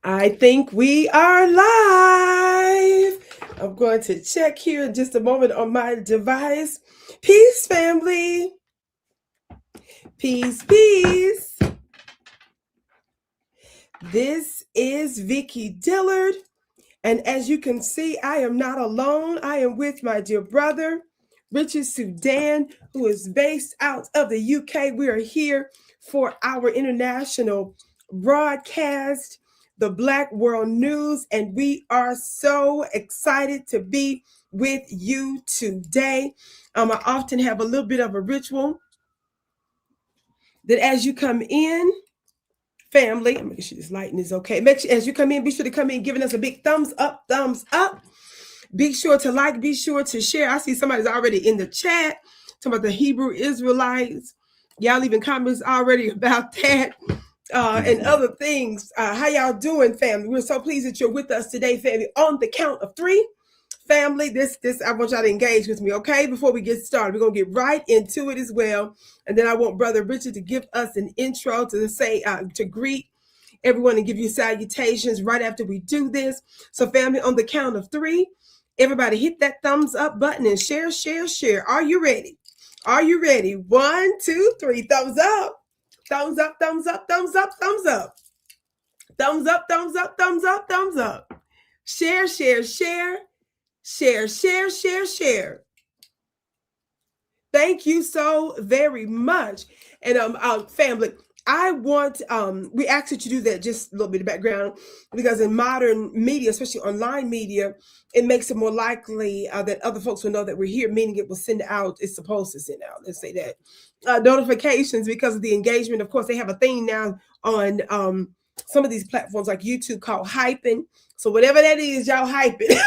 I think we are live. I'm going to check here in just a moment on my device. Peace, family. Peace, peace. This is Vicki Dillard. And as you can see, I am not alone. I am with my dear brother, Richard Sudan, who is based out of the UK. We are here for our international broadcast, the Black World News, and we are so excited to be with you today. I often have a little bit of a ritual that as you come in, family, I'm making sure this lighting is okay. Make sure as you come in, be sure to come in giving us a big thumbs up, thumbs up. Be sure to like, be sure to share. I see somebody's already in the chat talking about the Hebrew Israelites. Y'all leaving comments already about that and other things. How y'all doing, family? We're so pleased that you're with us today, family. On the count of three, family, this I want y'all to engage with me, okay? Before we get started, we're gonna get right into it as well, and then I want Brother Richard to give us an intro to say to greet everyone and give you salutations right after we do this. So, family, on the count of three, everybody hit that thumbs up button and share, share, share. Are you ready? Are you ready? 1, 2, 3. Thumbs up. Thumbs up, thumbs up, thumbs up, thumbs up. Thumbs up, thumbs up, thumbs up, thumbs up. Share, share, share. Share, share, share, share. Thank you so very much. And family, I want we ask that you do that, just a little bit of background, because in modern media, especially online media, it makes it more likely that other folks will know that we're here, meaning it will send out, it's supposed to send out, let's say that, notifications because of the engagement. Of course, they have a thing now on some of these platforms like YouTube called hyping. So whatever that is, y'all hyping.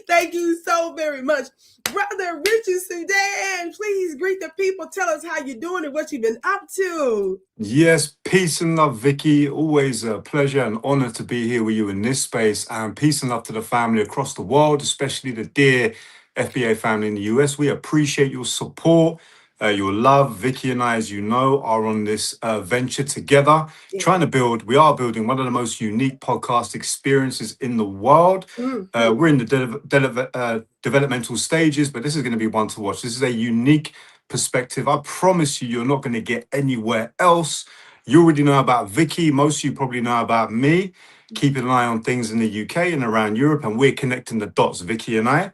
Thank you so very much. Brother Richard Sudan, please greet the people. Tell us how you're doing and what you've been up to. Yes, peace and love, Vicki. Always a pleasure and honor to be here with you in this space. And peace and love to the family across the world, especially the dear FBA family in the US. We appreciate your support, your love. Vicki and I, as you know, are on this venture together, trying to build. We are building one of the most unique podcast experiences in the world. We're in the developmental stages, but this is going to be one to watch. This is a unique perspective. I promise you, you're not going to get anywhere else. You already know about Vicki. Most of you probably know about me. Keeping an eye on things in the UK and around Europe, and we're connecting the dots, Vicki and I,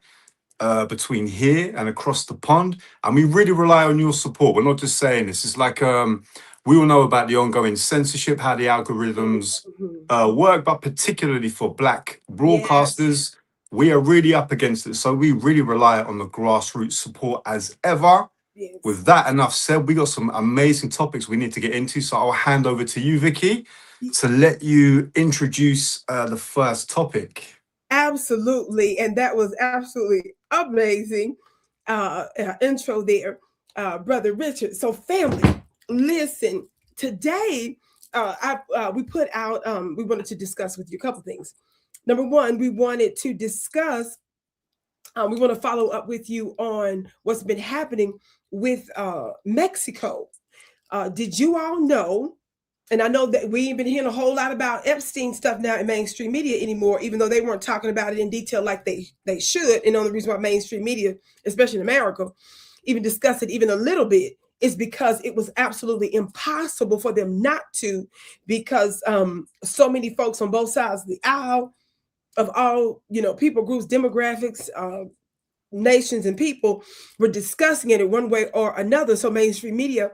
between here and across the pond. And we really rely on your support. We're not just saying this. It's like we all know about the ongoing censorship, how the algorithms work, but particularly for Black broadcasters, we are really up against it. So we really rely on the grassroots support as ever. With that enough said, we got some amazing topics we need to get into. So I'll hand over to you, Vicki, to let you introduce the first topic. Absolutely. And that was absolutely amazing intro there, Brother Richard. So family, listen, today we put out, we wanted to discuss with you a couple things. Number one, we wanted to discuss, we want to follow up with you on what's been happening with Mexico. Did you all know? And I know that we ain't been hearing a whole lot about Epstein stuff now in mainstream media anymore, even though they weren't talking about it in detail like they should. And the only reason why mainstream media, especially in America, even discuss it even a little bit is because it was absolutely impossible for them not to, because so many folks on both sides of the aisle of all, people groups, demographics, nations and people were discussing it in one way or another. So mainstream media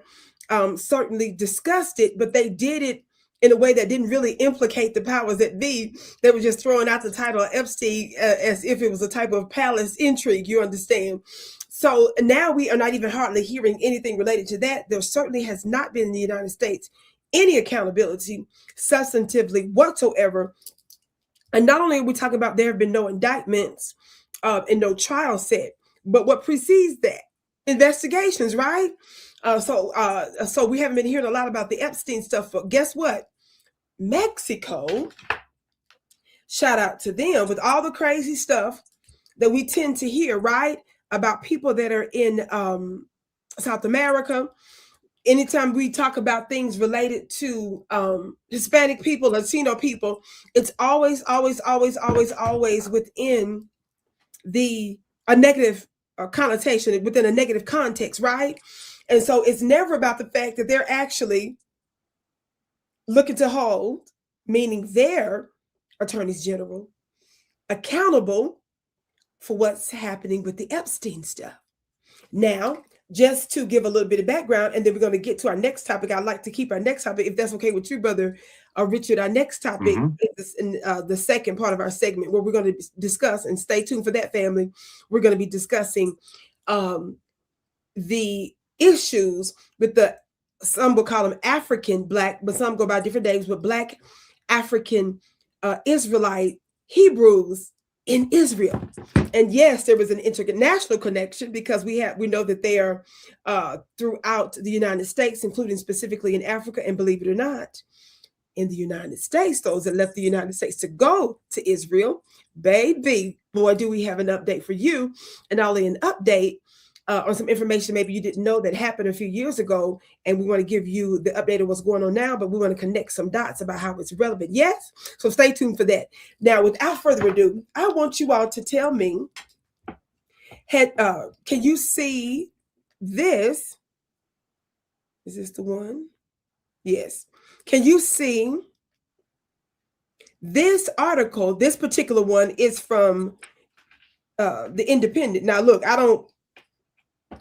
certainly discussed it, but they did it in a way that didn't really implicate the powers that be. They were just throwing out the title of Epstein as if it was a type of palace intrigue, you understand? So now we are not even hardly hearing anything related to that. There certainly has not been in the United States any accountability substantively whatsoever. And not only are we talking about there have been no indictments and no trial set, but what precedes that, investigations, right? So we haven't been hearing a lot about the Epstein stuff, but guess what? Mexico, shout out to them with all the crazy stuff that we tend to hear, right? About people that are in South America, anytime we talk about things related to Hispanic people, Latino people, it's always within a negative connotation, within a negative context, right? And so it's never about the fact that they're actually looking to hold, meaning their attorneys general, accountable for what's happening with the Epstein stuff. Now, just to give a little bit of background, and then we're going to get to our next topic. I'd like to keep our next topic, if that's okay with you, Brother Richard. Our next topic is in the second part of our segment, where we're going to discuss, and stay tuned for that, family. We're going to be discussing the issues with some will call them African Black, but some go by different names, but Black African Israelite Hebrews in Israel. And yes, there was an international connection, because we know that they are throughout the United States, including specifically in Africa, and believe it or not, in the United States, those that left the United States to go to Israel, baby, boy, do we have an update for you. And only an update on some information maybe you didn't know that happened a few years ago, and we want to give you the update of what's going on now, but we want to connect some dots about how it's relevant. Yes, so stay tuned for that. Now, without further ado, I want you all to tell me, can you see this? Is this the one? Yes. Can you see this article? This particular one is from the Independent. Now, look,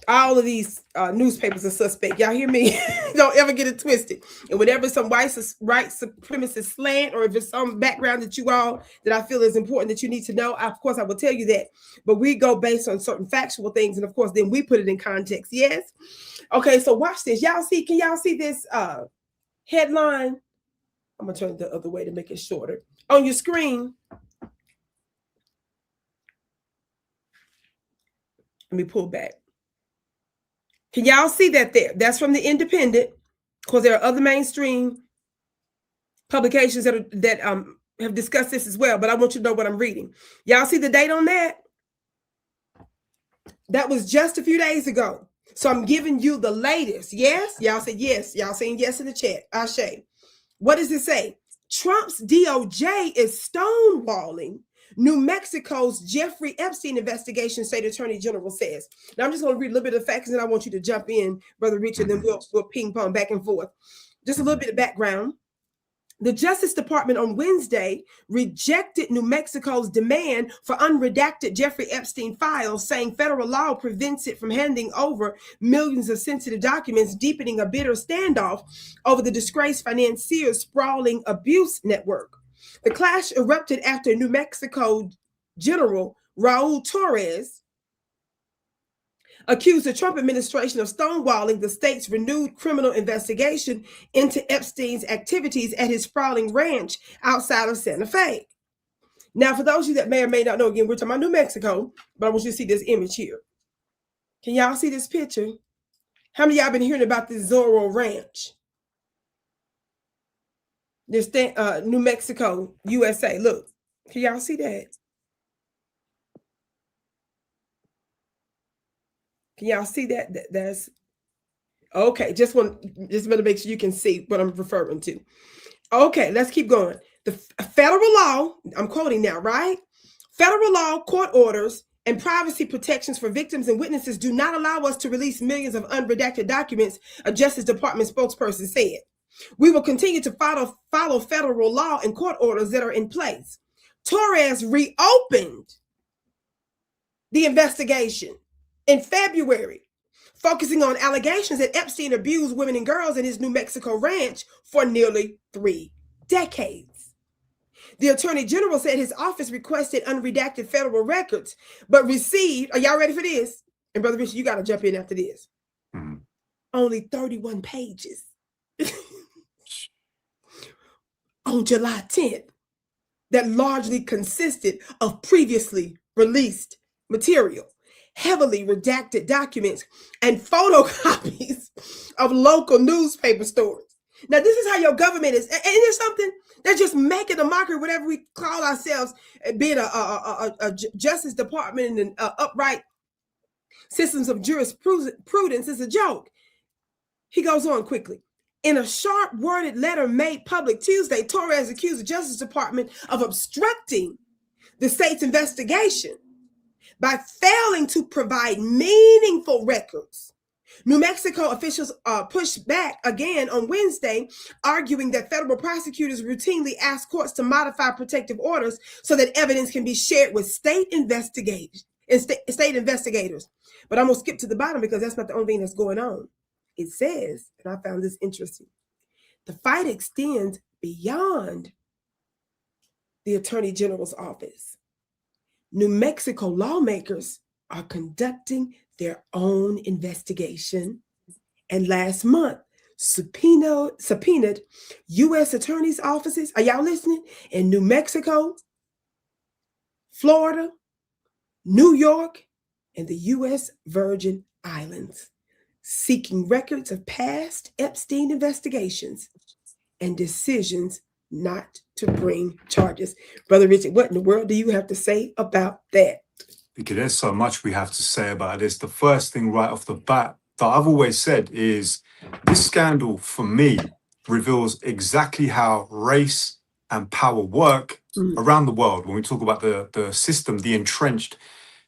all of these newspapers are suspect. Y'all hear me? Don't ever get it twisted. And whenever some white supremacist slant, or if it's some background that I feel is important that you need to know, of course, I will tell you that. But we go based on certain factual things. And of course, then we put it in context. Yes. Okay. So watch this. Can y'all see this headline? I'm going to turn it the other way to make it shorter. On your screen. Let me pull back. Can y'all see that there? That's from the Independent. Of course, there are other mainstream publications that have discussed this as well, but I want you to know what I'm reading. Y'all see the date on that? That was just a few days ago. So I'm giving you the latest. Yes? Y'all said yes. Y'all saying yes in the chat. Ashe. What does it say? Trump's D0J is stonewalling New Mexico's Jeffrey Epstein investigation, state attorney general says. Now, I'm just going to read a little bit of facts, and then I want you to jump in, Brother Richard, and then we'll ping pong back and forth. Just a little bit of background. The Justice Department on Wednesday rejected New Mexico's demand for unredacted Jeffrey Epstein files, saying federal law prevents it from handing over millions of sensitive documents, deepening a bitter standoff over the disgraced financier's sprawling abuse network. The clash erupted after New Mexico General Raul Torres accused the Trump administration of stonewalling the state's renewed criminal investigation into Epstein's activities at his sprawling ranch outside of Santa Fe. Now, for those of you that may or may not know, again, we're talking about New Mexico, but I want you to see this image here. Can y'all see this picture? How many of y'all been hearing about this Zorro Ranch? This New Mexico, USA. Look, can y'all see that? Can y'all see that? That's okay. Just want to make sure you can see what I'm referring to. Okay, let's keep going. The federal law, I'm quoting now, right? Federal law, court orders, and privacy protections for victims and witnesses do not allow us to release millions of unredacted documents, a Justice Department spokesperson said. We will continue to follow federal law and court orders that are in place. Torres reopened the investigation in February, focusing on allegations that Epstein abused women and girls in his New Mexico ranch for nearly 3 decades. The Attorney General said his office requested unredacted federal records, but received, are y'all ready for this? And Brother Richard, you got to jump in after this. Only 31 pages. On July 10th, that largely consisted of previously released material, heavily redacted documents, and photocopies of local newspaper stories. Now, this is how your government is. And there's something, they're just making a mockery, whatever we call ourselves, being a Justice Department and upright systems of jurisprudence is a joke. He goes on quickly. In a sharp worded letter made public Tuesday, Torres accused the Justice Department of obstructing the state's investigation by failing to provide meaningful records. New Mexico officials pushed back again on Wednesday, arguing that federal prosecutors routinely ask courts to modify protective orders so that evidence can be shared with state investigators. But I'm going to skip to the bottom because that's not the only thing that's going on. It says, and I found this interesting, the fight extends beyond the Attorney General's office. New Mexico lawmakers are conducting their own investigation, and last month subpoenaed U.S. attorneys' offices. Are y'all listening? In New Mexico, Florida, New York, and the U.S. Virgin Islands, seeking records of past Epstein investigations and decisions not to bring charges. Brother Richard, what in the world do you have to say about that? Because there's so much we have to say about this. The first thing right off the bat that I've always said is this scandal, for me, reveals exactly how race and power work around the world. When we talk about the system, the entrenched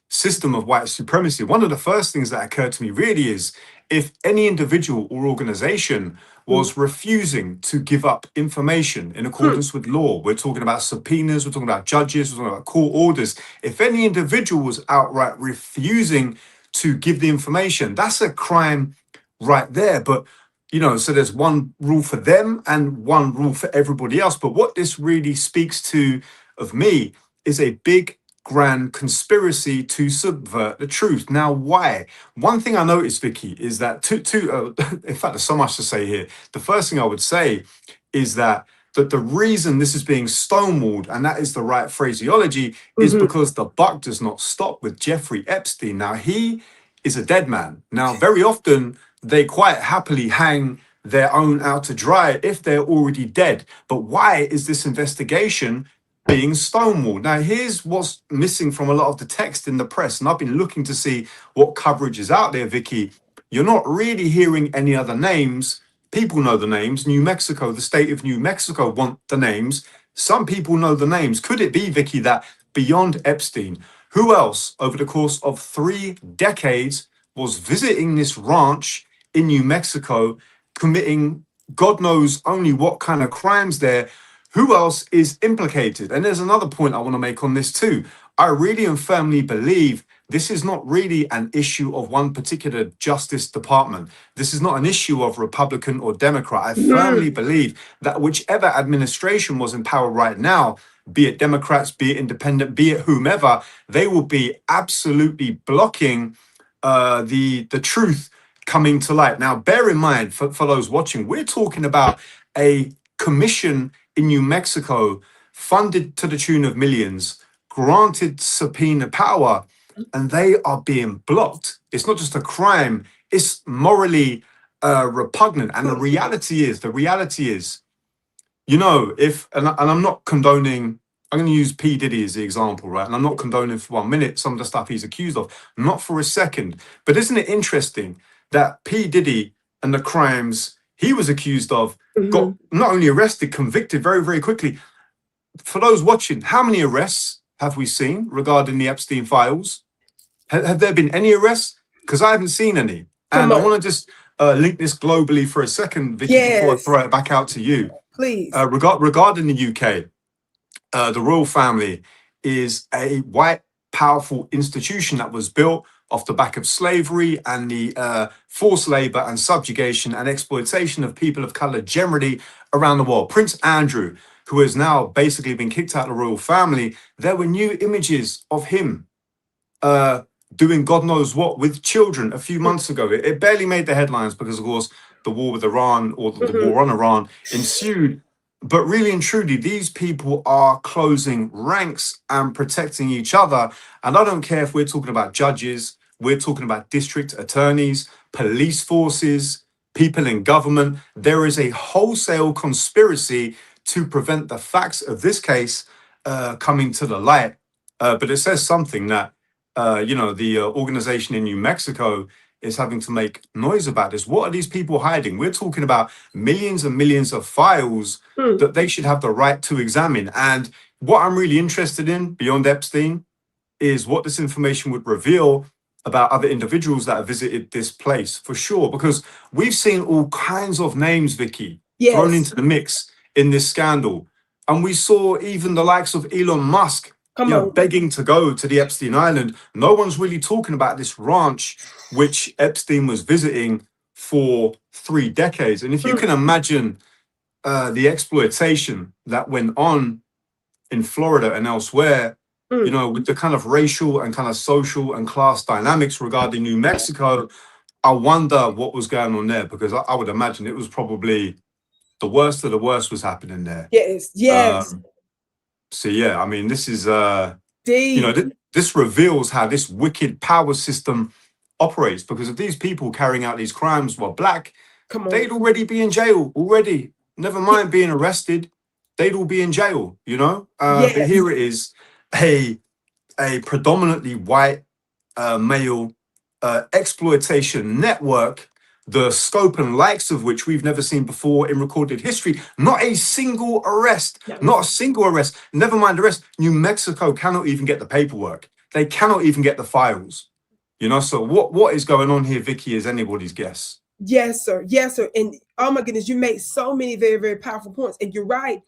system of white supremacy, one of the first things that occurred to me really is if any individual or organization was refusing to give up information in accordance with law, we're talking about subpoenas, we're talking about judges, we're talking about court orders. If any individual was outright refusing to give the information, that's a crime right there. But, you know, so there's one rule for them and one rule for everybody else. But what this really speaks to of me is a big grand conspiracy to subvert the truth. Now, why? One thing I noticed, Vicki, is that in fact, there's so much to say here. The first thing I would say is that the reason this is being stonewalled, and that is the right phraseology, is because the buck does not stop with Jeffrey Epstein. Now, he is a dead man. Now, very often they quite happily hang their own out to dry if they're already dead. But why is this investigation being stonewalled? Now, here's what's missing from a lot of the text in the press, and I've been looking to see what coverage is out there, Vicki. You're not really hearing any other names. People know the names. New Mexico, the state of New Mexico want the names. Some people know the names. Could it be, Vicki, that beyond Epstein, who else over the course of 3 decades was visiting this ranch in New Mexico, committing God knows only what kind of crimes there? Who else is implicated? And there's another point I want to make on this too. I really and firmly believe this is not really an issue of one particular Justice Department. This is not an issue of Republican or Democrat. I firmly believe that whichever administration was in power right now, be it Democrats, be it independent, be it whomever, they will be absolutely blocking the truth coming to light. Now, bear in mind, for those watching, we're talking about a commission in New Mexico, funded to the tune of millions, granted subpoena power, and they are being blocked. It's not just a crime, it's morally repugnant. And the reality is, you know, and I'm not condoning, I'm going to use P. Diddy as the example, right? And I'm not condoning for 1 minute some of the stuff he's accused of, not for a second. But isn't it interesting that P. Diddy and the crimes he was accused of got not only arrested, convicted very, very quickly. For those watching, how many arrests have we seen regarding the Epstein files? Have there been any arrests? Because I haven't seen any. And I want to just link this globally for a second, Vicki, before I throw it back out to you. Please. Regarding the UK, the royal family is a white, powerful institution that was built off the back of slavery and the forced labor and subjugation and exploitation of people of color generally around the world. Prince Andrew, who has now basically been kicked out of the royal family, there were new images of him doing God knows what with children a few months ago. It barely made the headlines because, of course, the war with Iran, or the war on Iran, ensued. But really and truly, these people are closing ranks and protecting each other. And I don't care if we're talking about judges, we're talking about district attorneys, police forces, people in government. There is a wholesale conspiracy to prevent the facts of this case coming to the light. But it says something that, you know, the organization in New Mexico is having to make noise about this. What are these people hiding? We're talking about millions and millions of files that they should have the right to examine. And what I'm really interested in beyond Epstein is what this information would reveal about other individuals that have visited this place, for sure, because we've seen all kinds of names, Vicki, thrown into the mix in this scandal. And we saw even the likes of Elon Musk begging to go to the Epstein Island. No one's really talking about this ranch, which Epstein was visiting for 3 decades. And if you can imagine the exploitation that went on in Florida and elsewhere, you know, with the kind of racial and kind of social and class dynamics regarding New Mexico, I wonder what was going on there, because I would imagine it was probably the worst of the worst was happening there. So yeah, I mean, this is you know, this reveals how this wicked power system operates, because if these people carrying out these crimes were black, they'd already be in jail already. Never mind being arrested, they'd all be in jail, you know. But here it is, a predominantly white male exploitation network, the scope and likes of which we've never seen before in recorded history. Not a single arrest, not a single arrest. Never mind arrest. New Mexico cannot even get the paperwork. They cannot even get the files. You know, so what is going on here, Vicki, is anybody's guess. Yes, sir. Yes, sir. And oh my goodness, you made so many very, very powerful points. And you're right.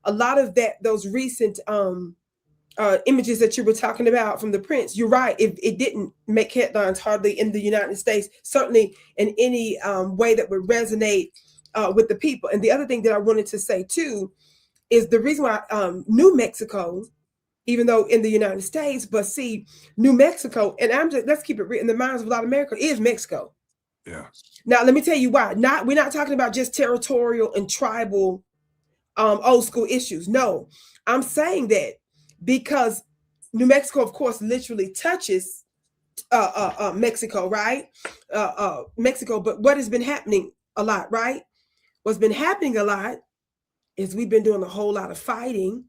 A lot of those recent images that you were talking about from the prince, you're right. It didn't make headlines hardly in the United States, certainly in any way that would resonate with the people. And the other thing that I wanted to say too is the reason why New Mexico, even though in the United States, but see, New Mexico, and let's keep it real, in the minds of a lot of America, is Mexico. Yeah. Now let me tell you why. We're not talking about just territorial and tribal old school issues. No, I'm saying that because New Mexico, of course, literally touches Mexico, right? Mexico. But what has been happening a lot, right? What's been happening a lot is we've been doing a whole lot of fighting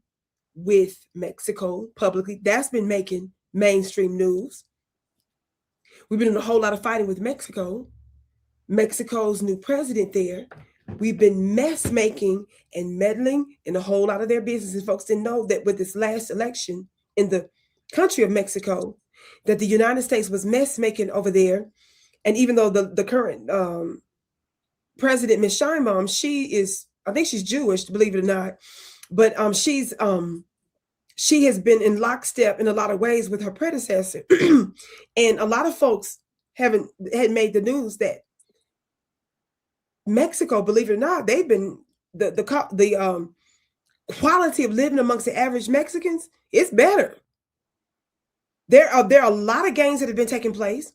with Mexico publicly. That's been making mainstream news. We've been doing a whole lot of fighting with Mexico. Mexico's new president there. We've been mess making and meddling in a whole lot of their business. And folks didn't know that with this last election in the country of Mexico, that the United States was mess making over there. And even though the current president, Ms. Sheinbaum, I think she's Jewish, believe it or not, but she has been in lockstep in a lot of ways with her predecessor. And a lot of folks had made the news that Mexico, believe it or not, they've been the quality of living amongst the average Mexicans, it's better. There are a lot of gains that have been taking place.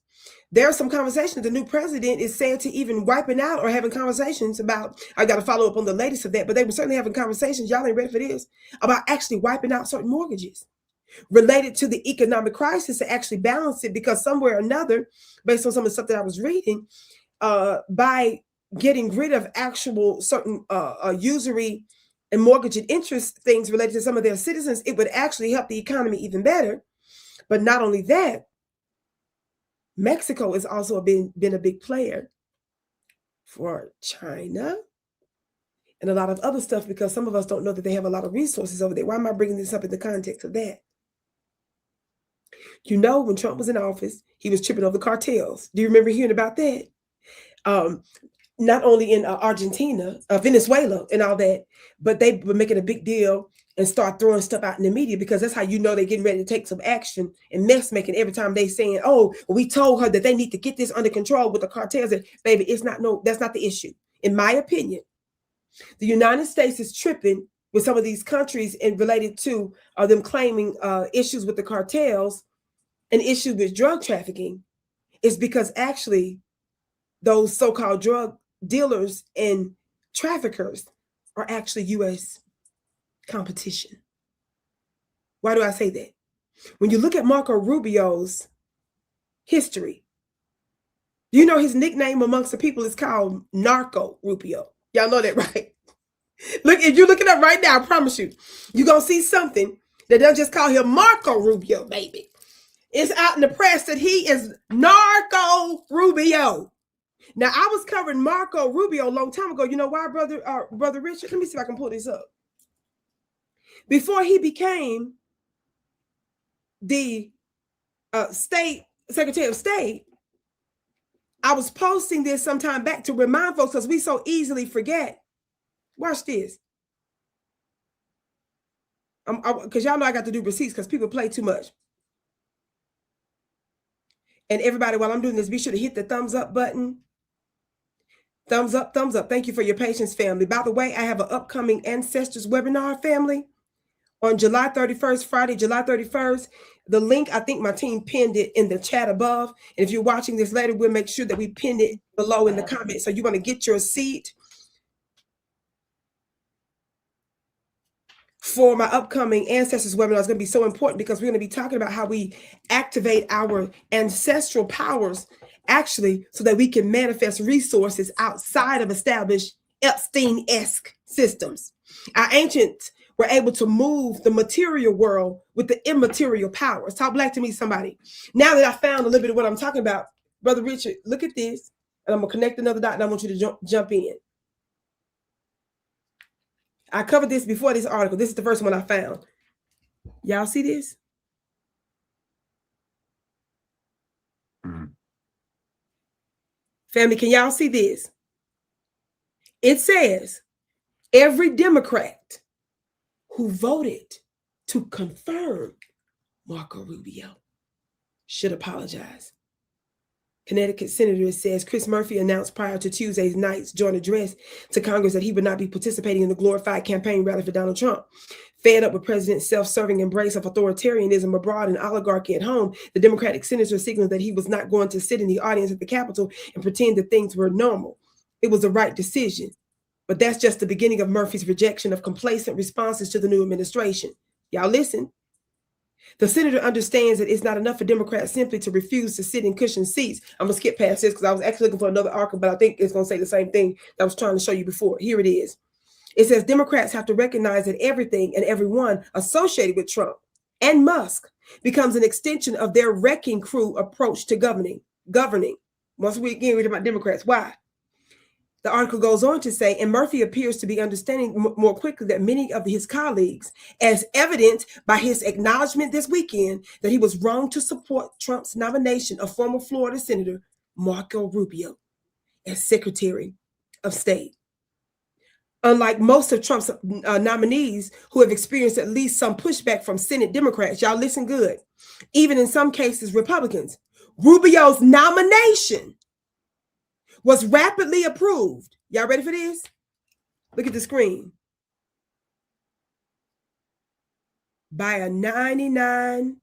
There are some conversations. The new president is said to even wiping out or having conversations about, I got to follow up on the latest of that, but they were certainly having conversations, y'all ain't ready for this, about actually wiping out certain mortgages related to the economic crisis to actually balance it, because somewhere or another, based on some of the stuff that I was reading, by getting rid of actual certain usury and mortgage and interest things related to some of their citizens, it would actually help the economy even better. But not only that, Mexico has also been a big player for China and a lot of other stuff, because some of us don't know that they have a lot of resources over there. Why am I bringing this up in the context of that? You know, when Trump was in office, he was tripping over cartels. Do you remember hearing about that? Not only in Argentina, Venezuela and all that, but they were making a big deal and start throwing stuff out in the media, because that's how you know they're getting ready to take some action and mess making every time they saying, oh, we told her that they need to get this under control with the cartels. And baby, that's not the issue. In my opinion, the United States is tripping with some of these countries and related to them claiming issues with the cartels and issues with drug trafficking, is because actually those so-called drug dealers and traffickers are actually U.S. competition. Why do I say that? When you look at Marco Rubio's history, you know his nickname amongst the people is called Narco Rubio. Y'all know that, right? Look, if you look it up right now, I promise you, you're going to see something that doesn't just call him Marco Rubio, baby. It's out in the press that he is Narco Rubio. Now, I was covering Marco Rubio a long time ago. You know why, brother Richard? Let me see if I can pull this up. Before he became the state secretary of state, I was posting this sometime back to remind folks because we so easily forget. Watch this. Because y'all know I got to do receipts because people play too much. And everybody, while I'm doing this, be sure to hit the thumbs up button. Thumbs up, thumbs up. Thank you for your patience, family. By the way, I have an upcoming Ancestors webinar, family, on July 31st, Friday, July 31st. The link, I think my team pinned it in the chat above. And if you're watching this later, we'll make sure that we pin it below in the comments. So you're going to get your seat for my upcoming Ancestors webinar. Is going to be so important because we're going to be talking about how we activate our ancestral powers, actually, so that we can manifest resources outside of established Epstein-esque systems. Our ancients were able to move the material world with the immaterial powers. Talk black to me, somebody. Now that I found a little bit of what I'm talking about, Brother Richard, look at this, and I'm going to connect another dot, and I want you to jump in. I covered this before this article. This is the first one I found. Y'all see this? Family, can y'all see this? It says every Democrat who voted to confirm Marco Rubio should apologize. Connecticut Senator says Chris Murphy announced prior to Tuesday night's joint address to Congress that he would not be participating in the glorified campaign rally for Donald Trump. Fed up with President's self-serving embrace of authoritarianism abroad and oligarchy at home, the Democratic senator signaled that he was not going to sit in the audience at the Capitol and pretend that things were normal. It was the right decision. But that's just the beginning of Murphy's rejection of complacent responses to the new administration. Y'all listen. The senator understands that it's not enough for Democrats simply to refuse to sit in cushioned seats. I'm going to skip past this because I was actually looking for another article, but I think it's going to say the same thing that I was trying to show you before. Here it is. It says Democrats have to recognize that everything and everyone associated with Trump and Musk becomes an extension of their wrecking crew approach to governing. Once we again read about Democrats, why? The article goes on to say, and Murphy appears to be understanding more quickly that many of his colleagues, as evident by his acknowledgement this weekend that he was wrong to support Trump's nomination of former Florida Senator Marco Rubio as Secretary of State. Unlike most of Trump's nominees who have experienced at least some pushback from Senate Democrats, y'all listen good, even in some cases Republicans, Rubio's nomination was rapidly approved. Y'all ready for this? Look at the screen. By a 99-0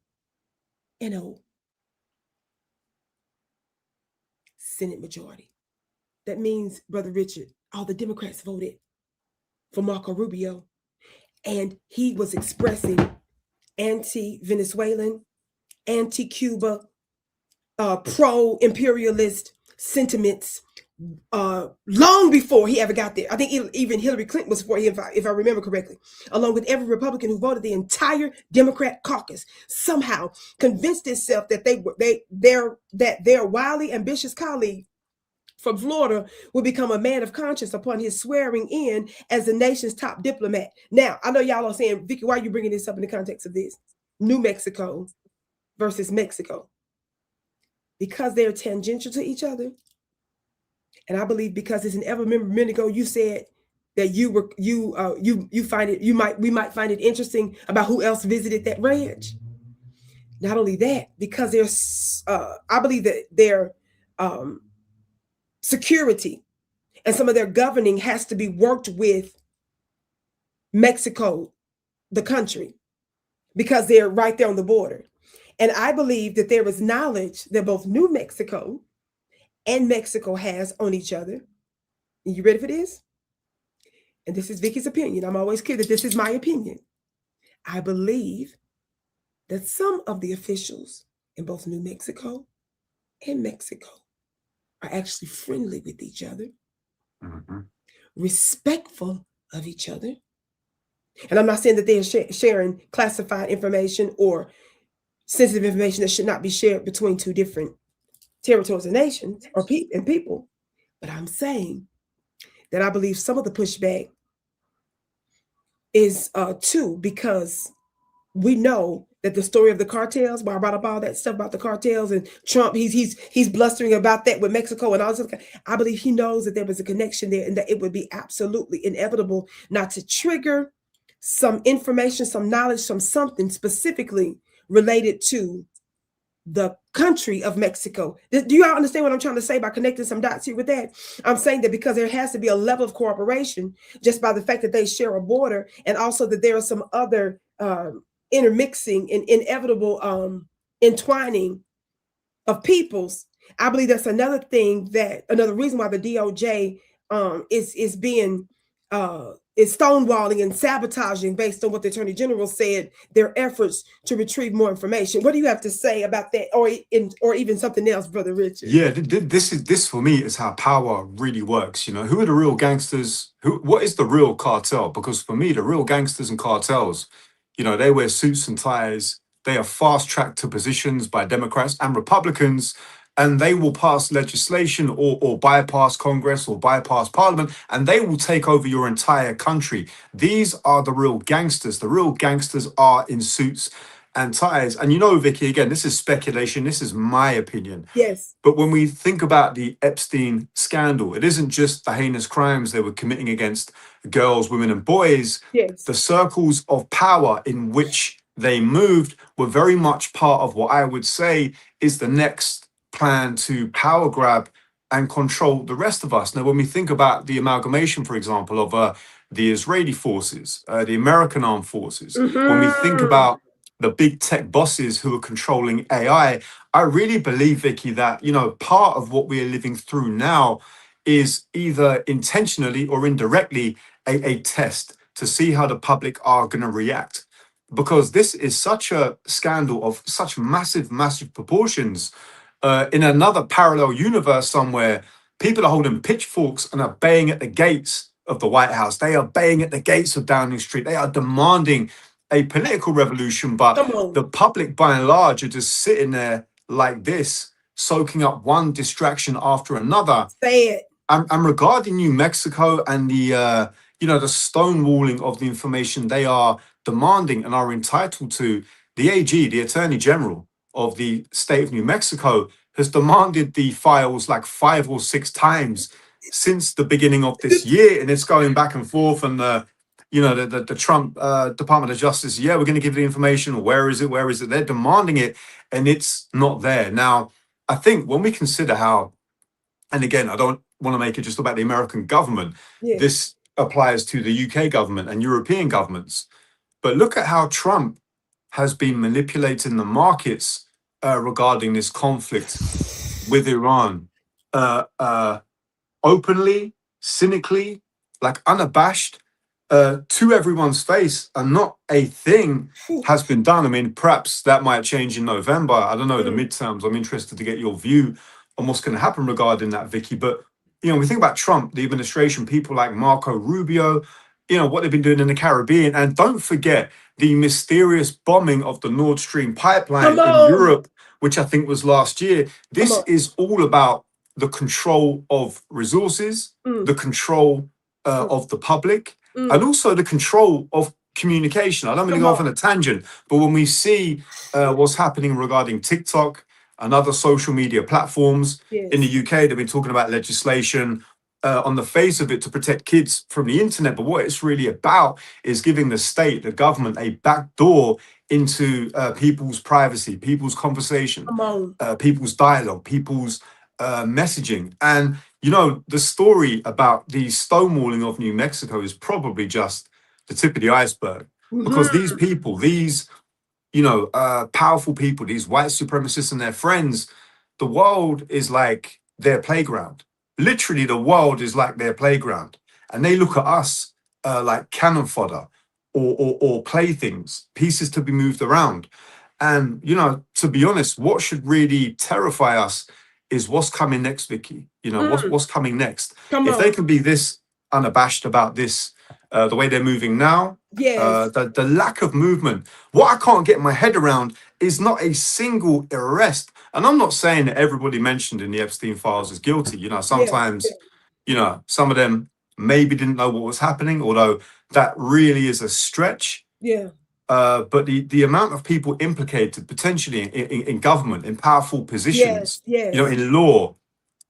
Senate majority. That means, Brother Richard, all the Democrats voted for Marco Rubio, and he was expressing anti-Venezuelan, anti-Cuba, pro-imperialist sentiments long before he ever got there. I think even Hillary Clinton was before him, if I remember correctly, along with every Republican who voted. The entire Democrat caucus somehow convinced itself that their wildly ambitious colleague from Florida would become a man of conscience upon his swearing in as the nation's top diplomat. Now, I know y'all are saying, Vicki, why are you bringing this up in the context of this? New Mexico versus Mexico. Because they're tangential to each other. And I believe because it's an ever remember a minute ago you said that we might find it interesting about who else visited that ranch. Not only that, because there's I believe that their security and some of their governing has to be worked with Mexico, the country, because they're right there on the border. And I believe that there is knowledge that both New Mexico and Mexico has on each other. You ready for this? And this is Vicki's opinion. I'm always clear that this is my opinion. I believe that some of the officials in both New Mexico and Mexico are actually friendly with each other, respectful of each other. And I'm not saying that they are sharing classified information or sensitive information that should not be shared between two different territories and nations or people. But I'm saying that I believe some of the pushback is too because we know that the story of the cartels, where I brought up all that stuff about the cartels and Trump, he's blustering about that with Mexico and all this. I believe he knows that there was a connection there and that it would be absolutely inevitable not to trigger some information, some knowledge, something specifically related to the country of Mexico. Do y'all understand what I'm trying to say by connecting some dots here with that? I'm saying that because there has to be a level of cooperation just by the fact that they share a border, and also that there are some other intermixing and inevitable entwining of peoples. I believe that's another thing, that another reason why the DOJ is being is stonewalling and sabotaging, based on what the Attorney General said, their efforts to retrieve more information. What do you have to say about that, or even something else, Brother Richard? Yeah, this for me is how power really works. You know, who are the real gangsters? What is the real cartel? Because for me, the real gangsters and cartels, you know, they wear suits and ties. They are fast tracked to positions by Democrats and Republicans, and they will pass legislation or bypass Congress or bypass Parliament, and they will take over your entire country. These are the real gangsters. The real gangsters are in suits and ties. And you know, Vicky, again, this is speculation. This is my opinion. Yes. But when we think about the Epstein scandal, it isn't just the heinous crimes they were committing against girls, women, and boys. Yes. The circles of power in which they moved were very much part of what I would say is the next plan to power grab and control the rest of us. Now, when we think about the amalgamation, for example, of the Israeli forces, the American armed forces, when we think about the big tech bosses who are controlling AI, I really believe, Vicky, that, you know, part of what we're living through now is either intentionally or indirectly a test to see how the public are going to react. Because this is such a scandal of such massive, massive proportions. In another parallel universe somewhere, people are holding pitchforks and are baying at the gates of the White House. They are baying at the gates of Downing Street. They are demanding a political revolution, but the public by and large are just sitting there like this, soaking up one distraction after another. Say it. And regarding New Mexico and the you know, the stonewalling of the information they are demanding and are entitled to, the AG, the Attorney General of the state of New Mexico, has demanded the files like 5 or 6 times since the beginning of this year, and it's going back and forth. And you know, the Trump Department of Justice, yeah, we're going to give the information. Where is it? Where is it? They're demanding it, and it's not there. Now, I think when we consider how, and again, I don't want to make it just about the American government. Yeah. This applies to the UK government and European governments. But look at how Trump has been manipulating the markets regarding this conflict with Iran, openly, cynically, like unabashed, to everyone's face, and not a thing has been done. I mean, perhaps that might change in November. I don't know, the midterms. I'm interested to get your view on what's going to happen regarding that, Vicky. But, you know, we think about Trump, the administration, people like Marco Rubio, you know, what they've been doing in the Caribbean. And don't forget the mysterious bombing of the Nord Stream pipeline in Europe, which I think was last year. This is all about the control of resources, the control of the public, and also the control of communication. I don't mean to go off on a tangent, but when we see what's happening regarding TikTok and other social media platforms in the UK, they've been talking about legislation on the face of it to protect kids from the internet. But what it's really about is giving the state, the government, a back door into people's privacy, people's conversation, people's dialogue, people's messaging. And, you know, the story about the stonewalling of New Mexico is probably just the tip of the iceberg. Because these people, these, you know, powerful people, these white supremacists and their friends, the world is like their playground. Literally, the world is like their playground. And they look at us like cannon fodder or playthings, pieces to be moved around. And, you know, to be honest, what should really terrify us is what's coming next, Vicky. You know, what's coming next. If they can be this unabashed about this, the way they're moving now, the lack of movement. What I can't get my head around is not a single arrest. And I'm not saying that everybody mentioned in the Epstein files is guilty. You know, sometimes, you know, some of them maybe didn't know what was happening, although that really is a stretch. Yeah. But the amount of people implicated potentially in government, in powerful positions, Yes. you know, in law,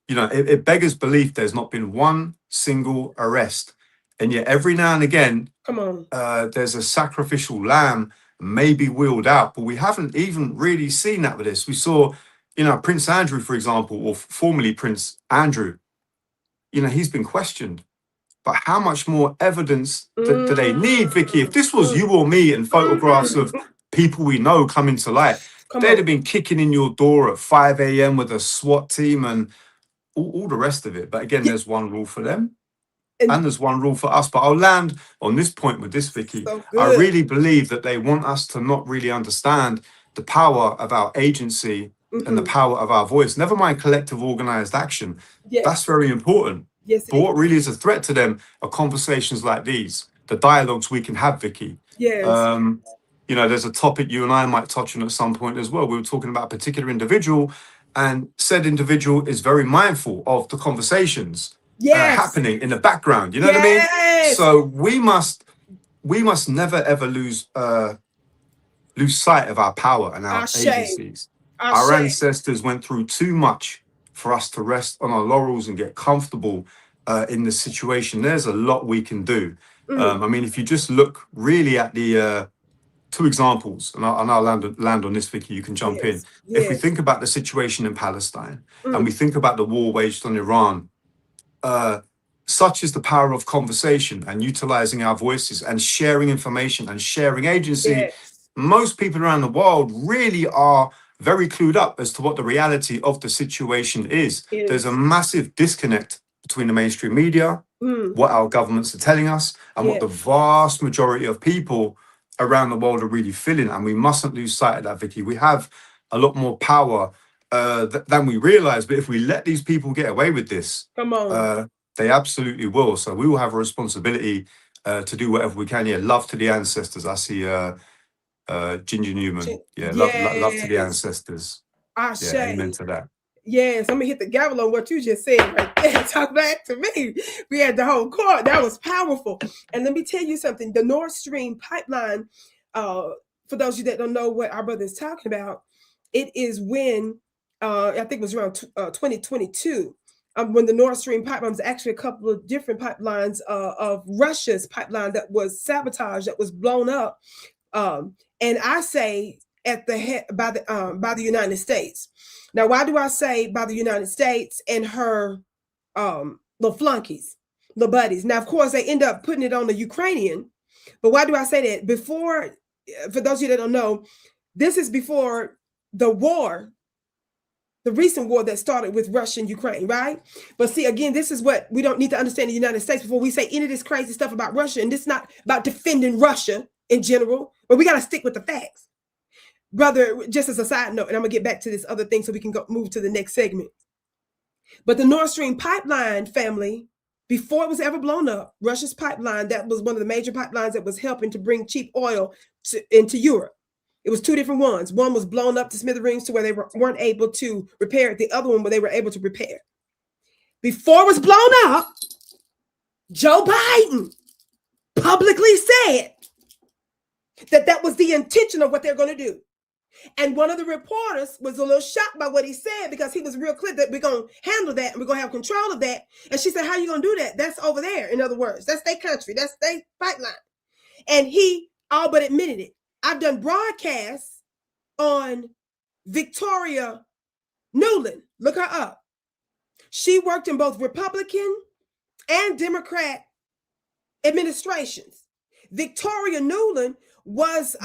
you know, it beggars belief there's not been one single arrest. And yet every now and again, Come on. there's a sacrificial lamb maybe wheeled out, but we haven't even really seen that with this. We saw, you know, Prince Andrew, for example, or formerly Prince Andrew, you know, he's been questioned. But how much more evidence do they need, Vicky? If this was you or me and photographs of people we know coming to light, they'd have been kicking in your door at 5 a.m. with a SWAT team and all the rest of it. But again, there's one rule for them and there's one rule for us. But I'll land on this point with this, Vicky. So I really believe that they want us to not really understand the power of our agency and the power of our voice. Never mind collective organized action. That's very important. Yes, but what really is a threat to them are conversations like these, the dialogues we can have, Vicky. Yes. You know, there's a topic you and I might touch on at some point as well. We were talking about a particular individual, and said individual is very mindful of the conversations happening in the background. You know what I mean? So we must never ever lose sight of our power and our agencies. Our ancestors went through too much for us to rest on our laurels and get comfortable in the situation. There's a lot we can do. I mean, if you just look really at the two examples, and I'll land on this, Vicky, you can jump in. If we think about the situation in Palestine and we think about the war waged on Iran, such is the power of conversation and utilizing our voices and sharing information and sharing agency. Most people around the world really are very clued up as to what the reality of the situation is. There's a massive disconnect between the mainstream media, what our governments are telling us, and what the vast majority of people around the world are really feeling. And we mustn't lose sight of that, Vicky. We have a lot more power than we realize. But if we let these people get away with this, they absolutely will. So we will have a responsibility to do whatever we can. Yeah, love to the ancestors. I see Ginger Newman. Yeah, love to the ancestors. Yeah, amen to that. Yes, I'm gonna hit the gavel on what you just said right there. Talk back to me. We had the whole court. That was powerful. And let me tell you something. The Nord Stream pipeline, for those of you that don't know what our brother is talking about, it is when I think it was around 2022. When the Nord Stream pipeline was actually a couple of different pipelines of Russia's pipeline that was sabotaged, that was blown up. And I say at the head by the United States. Now, why do I say by the United States and her the flunkies, the buddies? Now, of course, they end up putting it on the Ukrainian. But why do I say that? Before, for those of you that don't know, this is before the war, the recent war that started with Russia and Ukraine, right? But see, again, this is what we don't need to understand in the United States before we say any of this crazy stuff about Russia. And this is not about defending Russia in general, but we got to stick with the facts. Brother, just as a side note, and I'm gonna get back to this other thing so we can move to the next segment. But the Nord Stream pipeline, family, before it was ever blown up, Russia's pipeline, that was one of the major pipelines that was helping to bring cheap oil into Europe. It was two different ones. One was blown up to smithereens to where they weren't able to repair it. The other one where they were able to repair. Before it was blown up, Joe Biden publicly said that was the intention of what they're going to do. And one of the reporters was a little shocked by what he said because he was real clear that we're going to handle that and we're going to have control of that. And she said, how are you going to do that? That's over there. In other words, that's their country. That's their pipeline. And he all but admitted it. I've done broadcasts on Victoria Nuland. Look her up. She worked in both Republican and Democrat administrations. Victoria Nuland was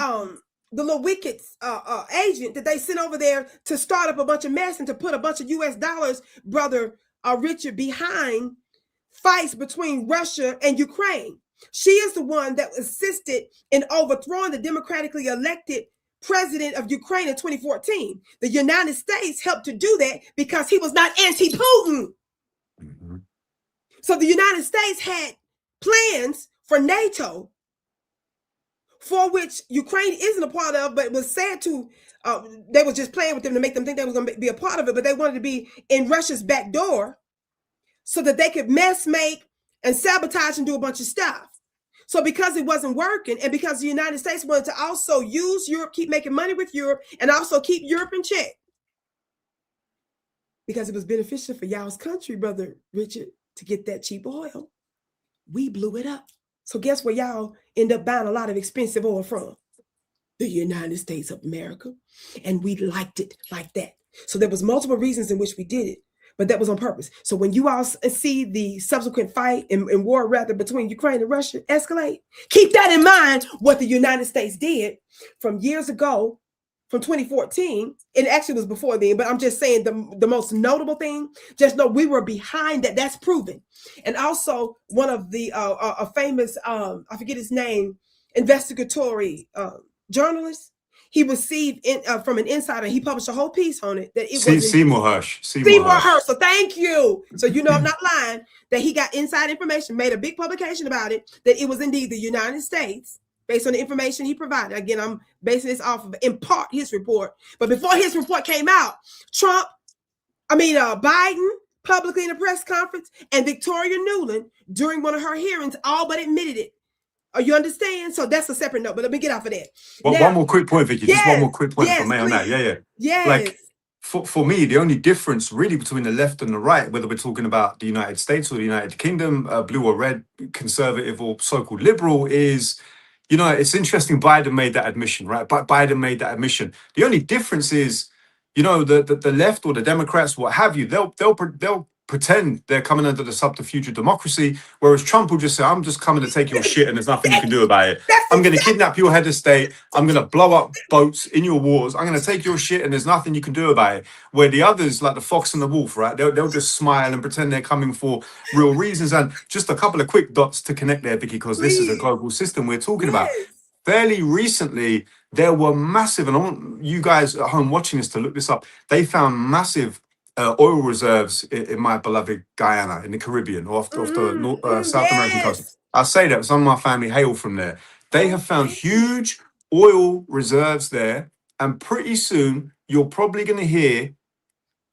the little wicked agent that they sent over there to start up a bunch of mess and to put a bunch of US dollars, brother Richard, behind fights between Russia and Ukraine. She is the one that assisted in overthrowing the democratically elected president of Ukraine in 2014. The United States helped to do that because he was not anti-Putin. So the United States had plans for NATO, for which Ukraine isn't a part of, but it was said to, they was just playing with them to make them think they was going to be a part of it, but they wanted to be in Russia's back door so that they could mess, make, and sabotage and do a bunch of stuff. So because it wasn't working, and because the United States wanted to also use Europe, keep making money with Europe, and also keep Europe in check, because it was beneficial for y'all's country, Brother Richard, to get that cheap oil, we blew it up. So guess where y'all end up buying a lot of expensive oil from? The United States of America. And we liked it like that. So there was multiple reasons in which we did it, but that was on purpose. So when you all see the subsequent fight and war rather between Ukraine and Russia escalate, keep that in mind, what the United States did from years ago, from 2014, it actually was before then, but I'm just saying the most notable thing, just know we were behind that. That's proven. And also one of the a famous, I forget his name, investigatory journalist, he received from an insider, he published a whole piece on it, that it was Seymour Hersh. Seymour Hersh. So thank you. So you know I'm not lying, that he got inside information, made a big publication about it, that it was indeed the United States, based on the information he provided. Again, I'm basing this off of, in part, his report. But before his report came out, Biden publicly in a press conference, and Victoria Nuland during one of her hearings all but admitted it. You understand? So that's a separate note, but let me get off of that. Well, now, one more quick point, Vicki. Yes, just one more quick point yes, for me on that. Yeah. Yes. Like, for me, the only difference really between the left and the right, whether we're talking about the United States or the United Kingdom, blue or red, conservative or so-called liberal, is, you know, it's interesting Biden made that admission, right? But Biden made that admission. The only difference is, you know, the left or the Democrats, what have you, they'll pretend they're coming under the subterfuge of democracy, whereas Trump will just say, I'm just coming to take your shit and there's nothing you can do about it. I'm going to kidnap your head of state. I'm going to blow up boats in your waters. I'm going to take your shit and there's nothing you can do about it. Where the others, like the fox and the wolf, right, they'll just smile and pretend they're coming for real reasons. And just a couple of quick dots to connect there, Vicki, because this is a global system we're talking about. Fairly recently, there were massive, and I want you guys at home watching this to look this up, they found massive oil reserves in my beloved Guyana, in the Caribbean, or off the South American coast. I say that some of my family hail from there. They have found huge oil reserves there, and pretty soon you're probably going to hear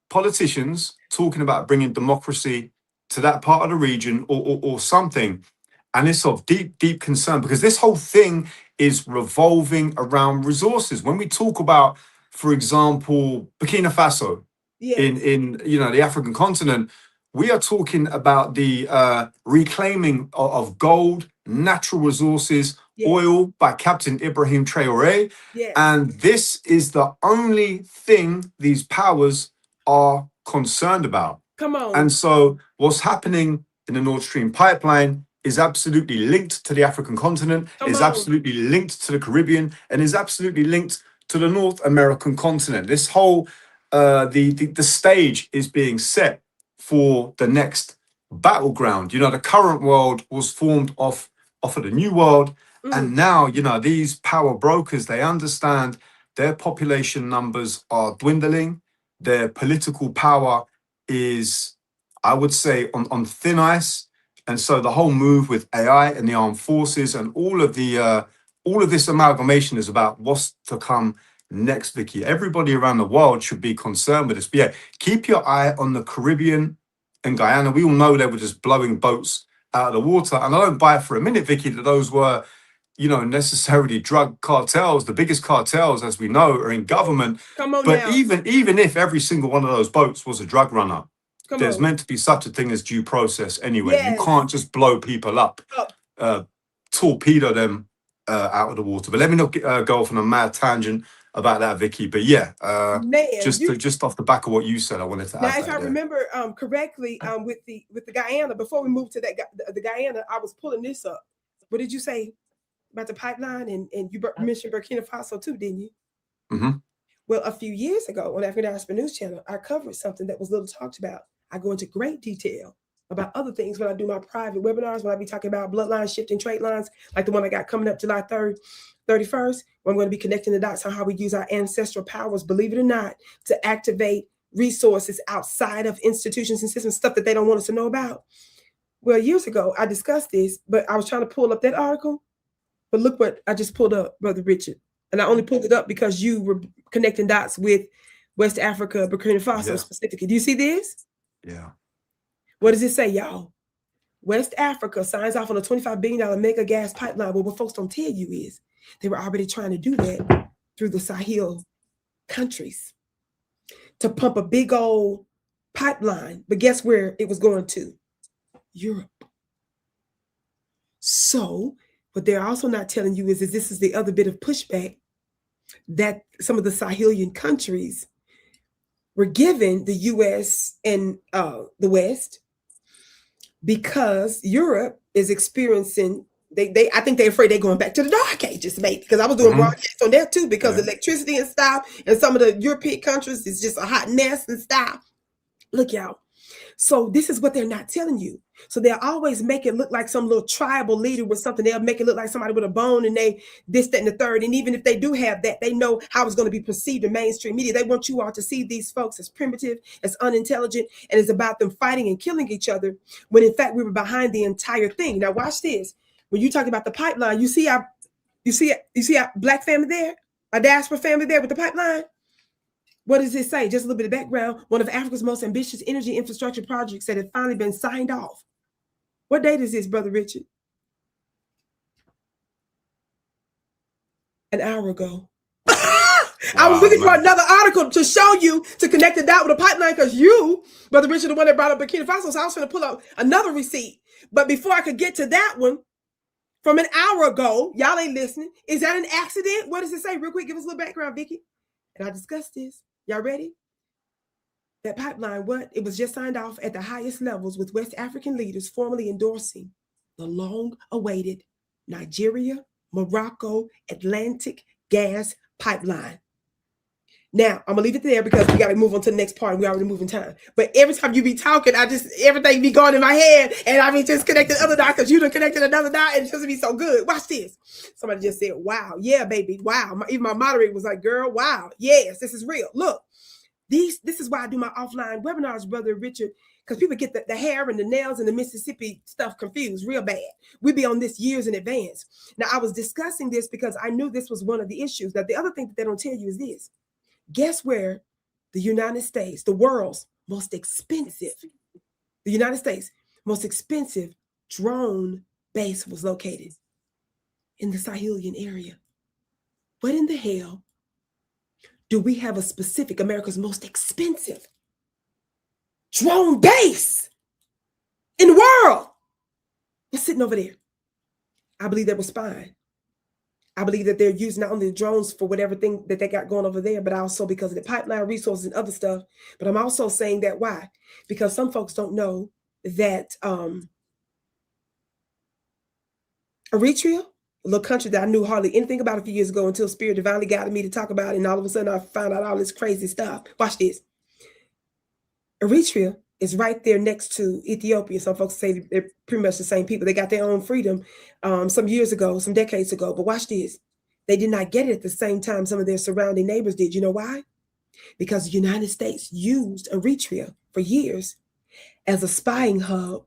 politicians talking about bringing democracy to that part of the region, or something. And it's of deep concern, because this whole thing is revolving around resources. When we talk about, for example, Burkina Faso, in you know, the African continent, we are talking about the reclaiming of gold, natural resources, oil by Captain Ibrahim Traoré. And this is the only thing these powers are concerned about. Come on. And so what's happening in the Nord Stream pipeline is absolutely linked to the African continent, is absolutely linked to the Caribbean, and is absolutely linked to the North American continent. This whole the stage is being set for the next battleground. You know, the current world was formed off of the new world, and now, you know, these power brokers, they understand their population numbers are dwindling, their political power is, I would say, on thin ice. And so the whole move with AI and the armed forces and all of this amalgamation is about what's to come next, Vicki. Everybody around the world should be concerned with this. But yeah, keep your eye on the Caribbean and Guyana. We all know they were just blowing boats out of the water. And I don't buy it for a minute, Vicki, that those were, you know, necessarily drug cartels. The biggest cartels, as we know, are in government. But even if every single one of those boats was a drug runner, there's meant to be such a thing as due process anyway. You can't just blow people up, torpedo them out of the water. But let me not go off on a mad tangent about that, Vicki. But yeah, just off the back of what you said, I wanted to add that. Now, if I remember correctly, with the Guyana, before we moved to the Guyana, I was pulling this up. What did you say about the pipeline? And you mentioned Burkina Faso too, didn't you? Mm-hmm. Well, a few years ago on African Diaspora News Channel, I covered something that was little talked about. I go into great detail about other things when I do my private webinars, when I be talking about bloodline shifting trait lines, like the one I got coming up July 3rd, 31st, where I'm going to be connecting the dots on how we use our ancestral powers, believe it or not, to activate resources outside of institutions and systems, stuff that they don't want us to know about. Well, years ago, I discussed this, but I was trying to pull up that article. But look what I just pulled up, Brother Richard. And I only pulled it up because you were connecting dots with West Africa, Burkina Faso specifically. Do you see this? Yeah. What does it say, y'all? West Africa signs off on a $25 billion mega gas pipeline. But what folks don't tell you is they were already trying to do that through the Sahel countries to pump a big old pipeline. But guess where it was going to? Europe. So what they're also not telling you is this is the other bit of pushback that some of the Sahelian countries were giving the U.S. and the West, because Europe is experiencing, I think they're afraid they're going back to the dark ages, maybe, because I was doing broadcasts on that too, because electricity and stuff, and some of the European countries is just a hot mess and stuff. Look, y'all. So this is what they're not telling you. So they'll always make it look like some little tribal leader with something. They'll make it look like somebody with a bone, and they this, that, and the third. And even if they do have that, they know how it's going to be perceived in mainstream media. They want you all to see these folks as primitive, as unintelligent, and it's about them fighting and killing each other, when in fact we were behind the entire thing. Now watch this. When you talk about the pipeline, you see our Black family there, a diaspora family there with the pipeline. What does it say? Just a little bit of background. One of Africa's most ambitious energy infrastructure projects that have finally been signed off. What date is this, Brother Richard? An hour ago. I was looking for another article to show you, to connect the dot with a pipeline, because you, Brother Richard, the one that brought up Burkina Faso, so I was going to pull up another receipt. But before I could get to that one, from an hour ago, y'all ain't listening. Is that an accident? What does it say? Real quick, give us a little background, Vicki. And I discussed this. Y'all ready? That pipeline, what? It was just signed off at the highest levels, with West African leaders formally endorsing the long-awaited Nigeria, Morocco, Atlantic gas pipeline. Now, I'm gonna leave it there because we gotta move on to the next part. We already moving time. But every time you be talking, everything be going in my head, and I be just connecting other dots because you done connected another dot, and it's just be so good. Watch this. Somebody just said, wow, yeah, baby, wow. Even my moderator was like, girl, wow, yes, this is real. Look, this is why I do my offline webinars, Brother Richard, because people get the hair and the nails and the Mississippi stuff confused real bad. We be on this years in advance. Now, I was discussing this because I knew this was one of the issues. Now, the other thing that they don't tell you is this. Guess where the United States, the world's most expensive, the United States' most expensive drone base was located? In the Sahelian area. What in the hell do we have a specific America's most expensive drone base in the world? It's sitting over there. I believe that was spying. I believe that they're using not only the drones for whatever thing that they got going over there, but also because of the pipeline resources and other stuff. But I'm also saying that why? Because some folks don't know that Eritrea, a little country that I knew hardly anything about a few years ago until Spirit divinely guided me to talk about it, and all of a sudden I found out all this crazy stuff. Watch this. Eritrea is right there next to Ethiopia. Some folks say they're pretty much the same people. They got their own freedom some years ago, some decades ago. But watch this. They did not get it at the same time some of their surrounding neighbors did. You know why? Because the United States used Eritrea for years as a spying hub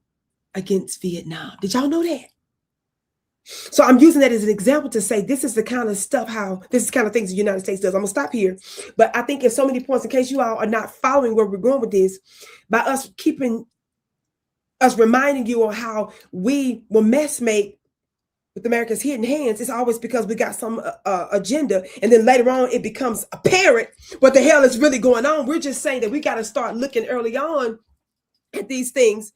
against Vietnam. Did y'all know that? So I'm using that as an example to say this is the kind of stuff, this is the kind of things the United States does. I'm gonna stop here, but I think in so many points, in case you all are not following where we're going with this, by us reminding you on how we will messmate with America's hidden hands, it's always because we got some agenda, and then later on it becomes apparent what the hell is really going on. We're just saying that we got to start looking early on at these things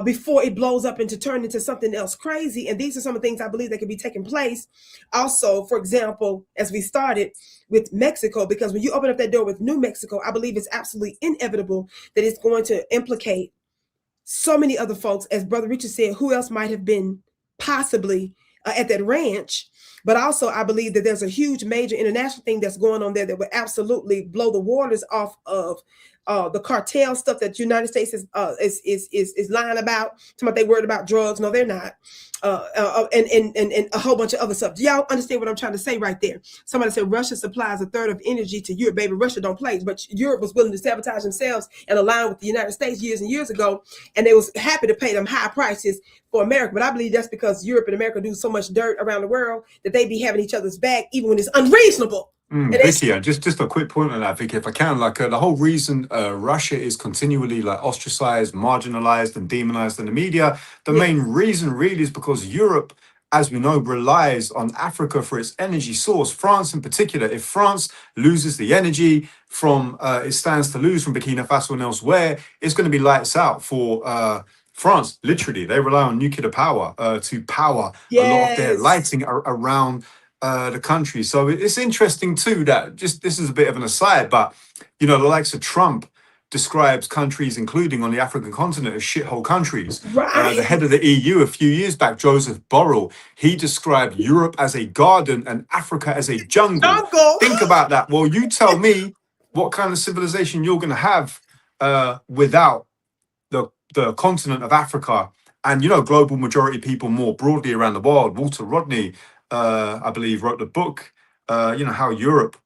before it blows up into turn into something else crazy. And these are some of the things I believe that could be taking place. Also, for example, as we started with Mexico, because when you open up that door with New Mexico, I believe it's absolutely inevitable that it's going to implicate so many other folks. As Brother Richard said, who else might have been possibly at that ranch? But also, I believe that there's a huge major international thing that's going on there that would absolutely blow the waters off of the cartel stuff that the United States is lying about. They worried about drugs. No, they're not. And a whole bunch of other stuff. Do y'all understand what I'm trying to say right there? Somebody said Russia supplies a third of energy to Europe. Baby, Russia don't play, but Europe was willing to sabotage themselves and align with the United States years and years ago, and they was happy to pay them high prices for America. But I believe that's because Europe and America do so much dirt around the world that they be having each other's back, even when it's unreasonable. Vicki, just a quick point on that, Vicki, if I can. Like the whole reason Russia is continually like ostracized, marginalized, and demonized in the media, the main reason really is because Europe, as we know, relies on Africa for its energy source. France in particular, if France loses the energy from it stands to lose from Burkina Faso and elsewhere, it's going to be lights out for France. Literally, they rely on nuclear power to power a lot of their lighting around the country. So it's interesting too that this is a bit of an aside, but you know, the likes of Trump describes countries, including on the African continent, as shithole countries. Right. The head of the EU a few years back, Joseph Borrell, he described Europe as a garden and Africa as a jungle. Think about that. Well, you tell me what kind of civilization you're going to have without the continent of Africa and, you know, global majority people more broadly around the world. Walter Rodney, I believe, wrote the book, you know, how Europe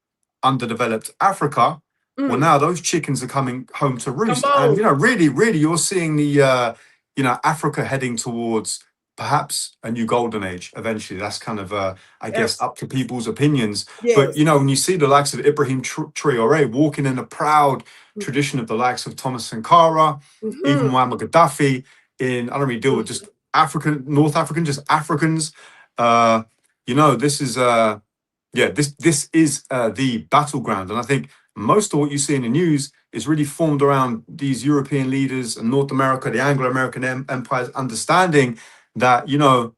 underdeveloped Africa. Well, now those chickens are coming home to roost. And, you know, really, you're seeing the, you know, Africa heading towards perhaps a new golden age eventually. That's kind of, I guess, up to people's opinions. But, you know, when you see the likes of Ibrahim Traore walking in a proud tradition of the likes of Thomas Sankara, even Muammar Gaddafi, I don't really deal with just North African, just Africans. You know, this is this is the battleground, and I think most of what you see in the news is really formed around these European leaders and North America, the Anglo-American empires, understanding that, you know,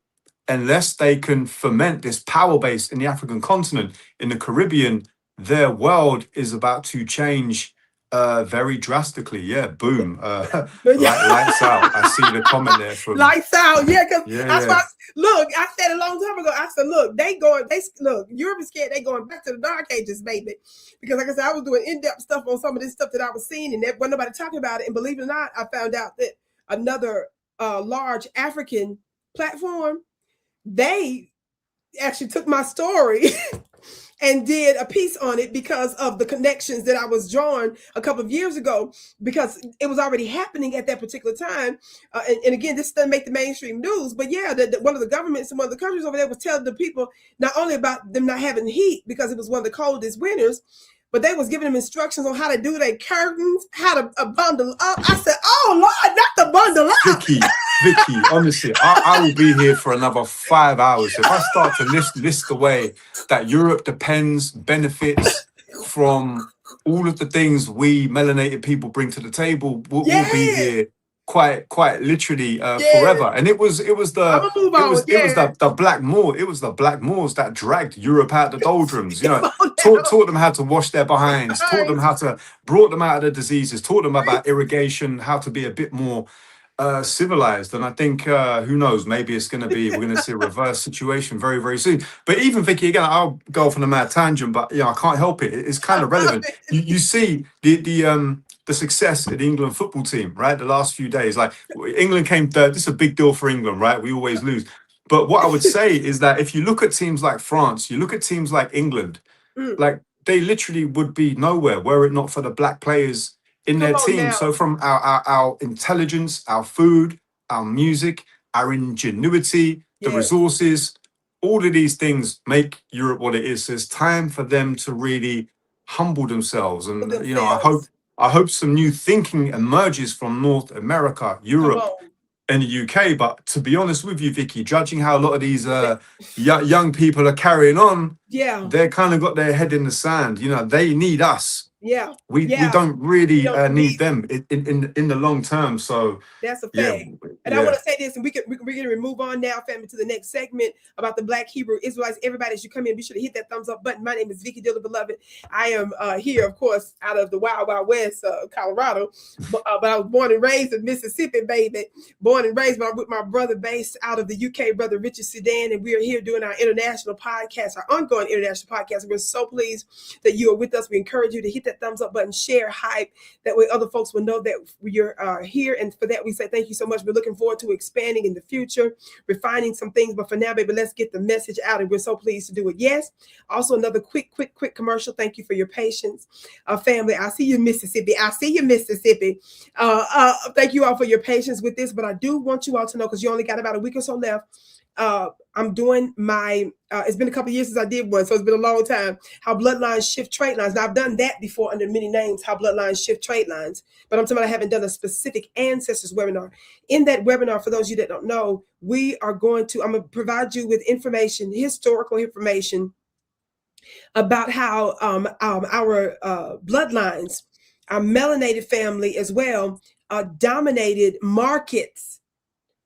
unless they can ferment this power base in the African continent, in the Caribbean, their world is about to change very drastically. Yeah, boom. Lights out. I see the comment there from lights out. Yeah, because look, I said a long time ago, I said, look, Europe is scared they going back to the dark ages, baby. Because like I said, I was doing in-depth stuff on some of this stuff that I was seeing, and there wasn't nobody talking about it. And believe it or not, I found out that another large African platform, they actually took my story and did a piece on it because of the connections that I was drawing a couple of years ago, because it was already happening at that particular time. And again, this doesn't make the mainstream news, but yeah, one of the governments in one of the countries over there was telling the people not only about them not having heat because it was one of the coldest winters, but they was giving them instructions on how to do their curtains, how to bundle up. I said, oh Lord, not the bundle up. Vicki, honestly, I will be here for another 5 hours. If I start to list the way that Europe benefits from all of the things we melanated people bring to the table, we'll be here quite literally forever. And it was the Black Moors that dragged Europe out the doldrums, you know, taught them how to wash their behinds, brought them out of the diseases, taught them about irrigation, how to be a bit more civilized. And I think who knows, maybe we're going to see a reverse situation very, very soon. But even Vicki, again, I'll go off on a mad tangent, but you know, I can't help it. It's kind of relevant. You see the success of the England football team, right? The last few days, like England came third. This is a big deal for England, right? We always lose. But what I would say is that if you look at teams like France, you look at teams like England, like they literally would be nowhere were it not for the black players in their team. So from our intelligence, our food, our music, our ingenuity, the resources, all of these things make Europe what it is. So it's time for them to really humble themselves. And you know, I hope some new thinking emerges from North America, Europe, and the UK. But to be honest with you, Vicki, judging how a lot of these young people are carrying on, they're kind of got their head in the sand. You know, they need us. We don't really need them in the long term. So that's a fact. And I want to say this, and we're going to move on now, family, to the next segment about the Black Hebrew Israelites. Everybody, as you come in, be sure to hit that thumbs up button. My name is Vicki, Dillard, beloved. I am here, of course, out of the Wild Wild West, Colorado. But I was born and raised in Mississippi, baby. Born and raised with my brother based out of the UK, Brother Richard Sudan. And we are here doing our international podcast, our ongoing international podcast. We're so pleased that you are with us. We encourage you to hit that thumbs up button, share, hype. That way other folks will know that you're here. And for that, we say thank you so much. We're looking forward to expanding in the future, refining some things. But for now, baby, let's get the message out. And we're so pleased to do it. Yes. Also, another quick commercial. Thank you for your patience. Family, I see you, Mississippi. I see you, Mississippi. Thank you all for your patience with this. But I do want you all to know, because you only got about a week or so left, I'm doing my, it's been a couple of years since I did one, so it's been a long time, how bloodlines shift trade lines. Now, I've done that before under many names, how bloodlines shift trade lines, but I'm talking about I haven't done a specific ancestors webinar. In that webinar, for those of you that don't know, I'm going to provide you with information, historical information about how our bloodlines, our melanated family as well, dominated markets.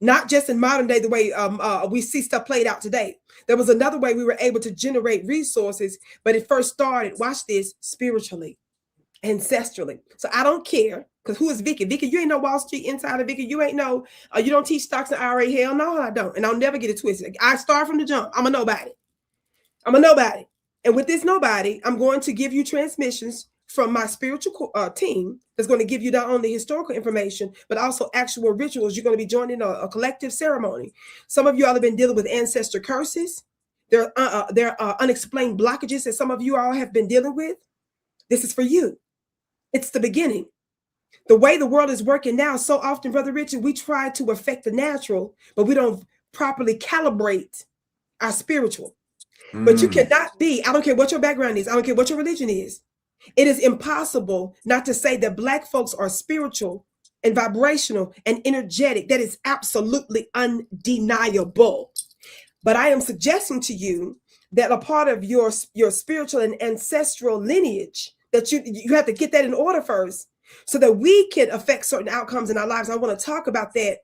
Not just in modern day, the way we see stuff played out today. There was another way we were able to generate resources, but it first started, watch this, spiritually, ancestrally. So I don't care, because who is Vicki? Vicki, you ain't no Wall Street insider. Vicki, you ain't no, you don't teach stocks and IRA. Hell no, I don't. And I'll never get it twisted. I start from the jump. I'm a nobody. And with this nobody, I'm going to give you transmissions from my spiritual team that's going to give you not only historical information, but also actual rituals. You're going to be joining a collective ceremony. Some of you all have been dealing with ancestor curses. There are unexplained blockages that some of you all have been dealing with. This is for you. It's the beginning. The way the world is working now, so often, Brother Richard, we try to affect the natural, but we don't properly calibrate our spiritual. But you cannot be, I don't care what your background is, I don't care what your religion is. It is impossible not to say that Black folks are spiritual and vibrational and energetic. That is absolutely undeniable. But I am suggesting to you that a part of your spiritual and ancestral lineage, that you have to get that in order first, so that we can affect certain outcomes in our lives. I want to talk about that,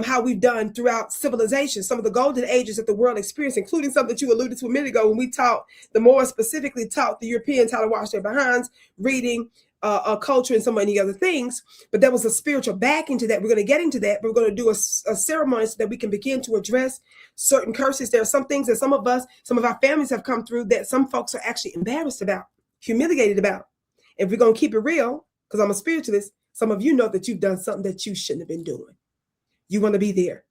how we've done throughout civilization, some of the golden ages that the world experienced, including something that you alluded to a minute ago when we taught, the more specifically taught the Europeans how to wash their behinds, reading, culture, and so many other things. But there was a spiritual backing to that. We're going to get into that. But we're going to do a ceremony so that we can begin to address certain curses. There are some things that some of our families have come through that some folks are actually embarrassed about, humiliated about. If we're going to keep it real, because I'm a spiritualist, some of you know that you've done something that you shouldn't have been doing. You want to be there.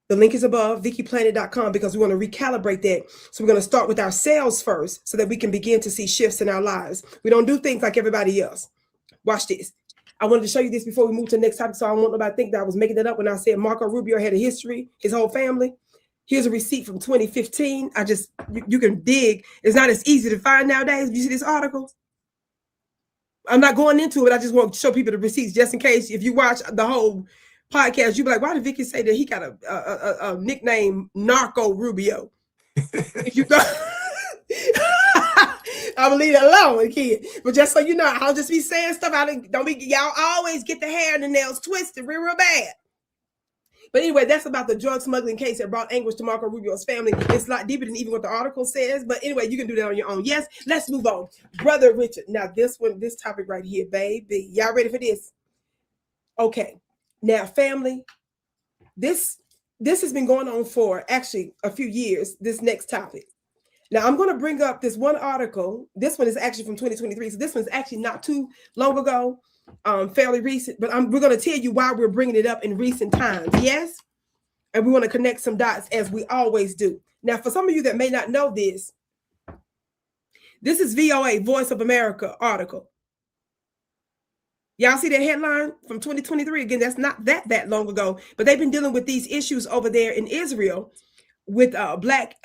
The link is above, VickiPlanet.com, because we want to recalibrate that. So we're going to start with ourselves first so that we can begin to see shifts in our lives. We don't do things like everybody else. Watch this. I wanted to show you this before we move to the next topic, so I don't want nobody to think that I was making that up when I said Marco Rubio had a history, his whole family. Here's a receipt from 2015. You can dig. It's not as easy to find nowadays. You see this article? I'm not going into it. I just want to show people the receipts just in case if you watch the whole podcast, you'd be like, why did Vicki say that he got a nickname Narco Rubio? If you go, I'm gonna leave it alone, kid. But just so you know, I'll just be saying stuff. Y'all always get the hair and the nails twisted real bad. But anyway, that's about the drug smuggling case that brought anguish to Marco Rubio's family. It's a lot deeper than even what the article says. But anyway, you can do that on your own. Yes, let's move on. Brother Richard. Now, this topic right here, baby. Y'all ready for this? Okay. Now, family, this has been going on for actually a few years, this next topic. Now, I'm going to bring up this one article. This one is actually from 2023. So this one's actually not too long ago. Fairly recent, but we're going to tell you why we're bringing it up in recent times. Yes. And we want to connect some dots as we always do. Now, for some of you that may not know this is VOA, Voice of America article. Y'all see that headline from 2023? Again, that's not that long ago, but they've been dealing with these issues over there in Israel with Black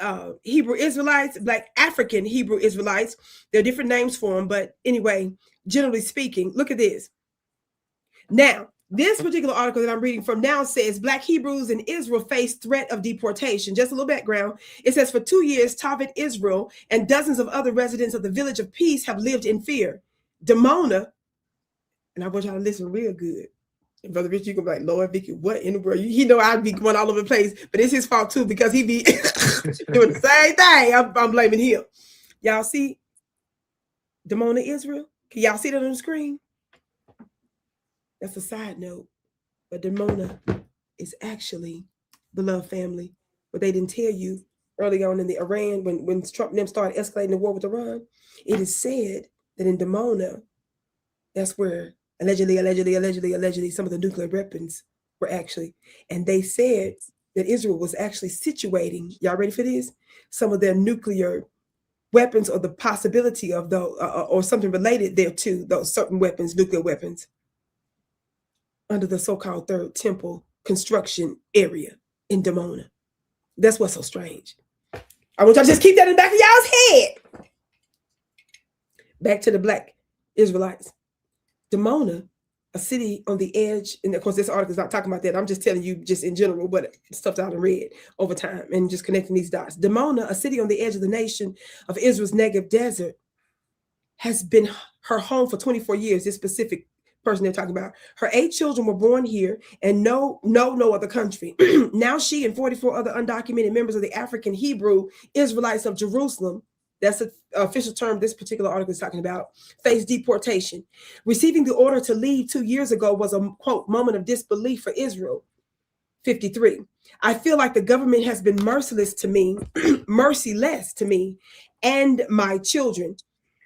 Hebrew Israelites, Black African Hebrew Israelites. There are different names for them, but anyway, generally speaking, look at this. Now, this particular article that I'm reading from now says Black Hebrews in Israel face threat of deportation. Just a little background. It says for 2 years, Tavet Israel and dozens of other residents of the Village of Peace have lived in fear. Demona, and I want y'all to listen real good. And Brother Rich, you can be like, Lord, Vicki, what in the world? He know I'd be going all over the place, but it's his fault too because he be doing the same thing. I'm blaming him. Y'all see Dimona, Israel? Can y'all see that on the screen? That's a side note. But Dimona is actually, beloved family, what they didn't tell you early on in the Iran, when Trump and them started escalating the war with Iran, it is said that in Dimona, that's where allegedly, some of the nuclear weapons were actually. And they said that Israel was actually situating, y'all ready for this? Some of their nuclear weapons or the possibility of those, or something related thereto, those certain weapons, nuclear weapons, under the so-called Third Temple construction area in Dimona. That's what's so strange. I want y'all to just keep that in the back of y'all's head. Back to the Black Israelites. Dimona, a city on the edge, and of course this article is not talking about that. I'm just telling you just in general what stuff that I've read over time and just connecting these dots. Dimona, a city on the edge of the nation of Israel's Negev desert, has been her home for 24 years, this specific person they're talking about. Her 8 children were born here and no other country. Now she and 44 other undocumented members of the African Hebrew Israelites of Jerusalem, that's an official term this particular article is talking about, face deportation. Receiving the order to leave 2 years ago was a, quote, moment of disbelief for Israel. 53. I feel like the government has been merciless to me, merciless to me and my children.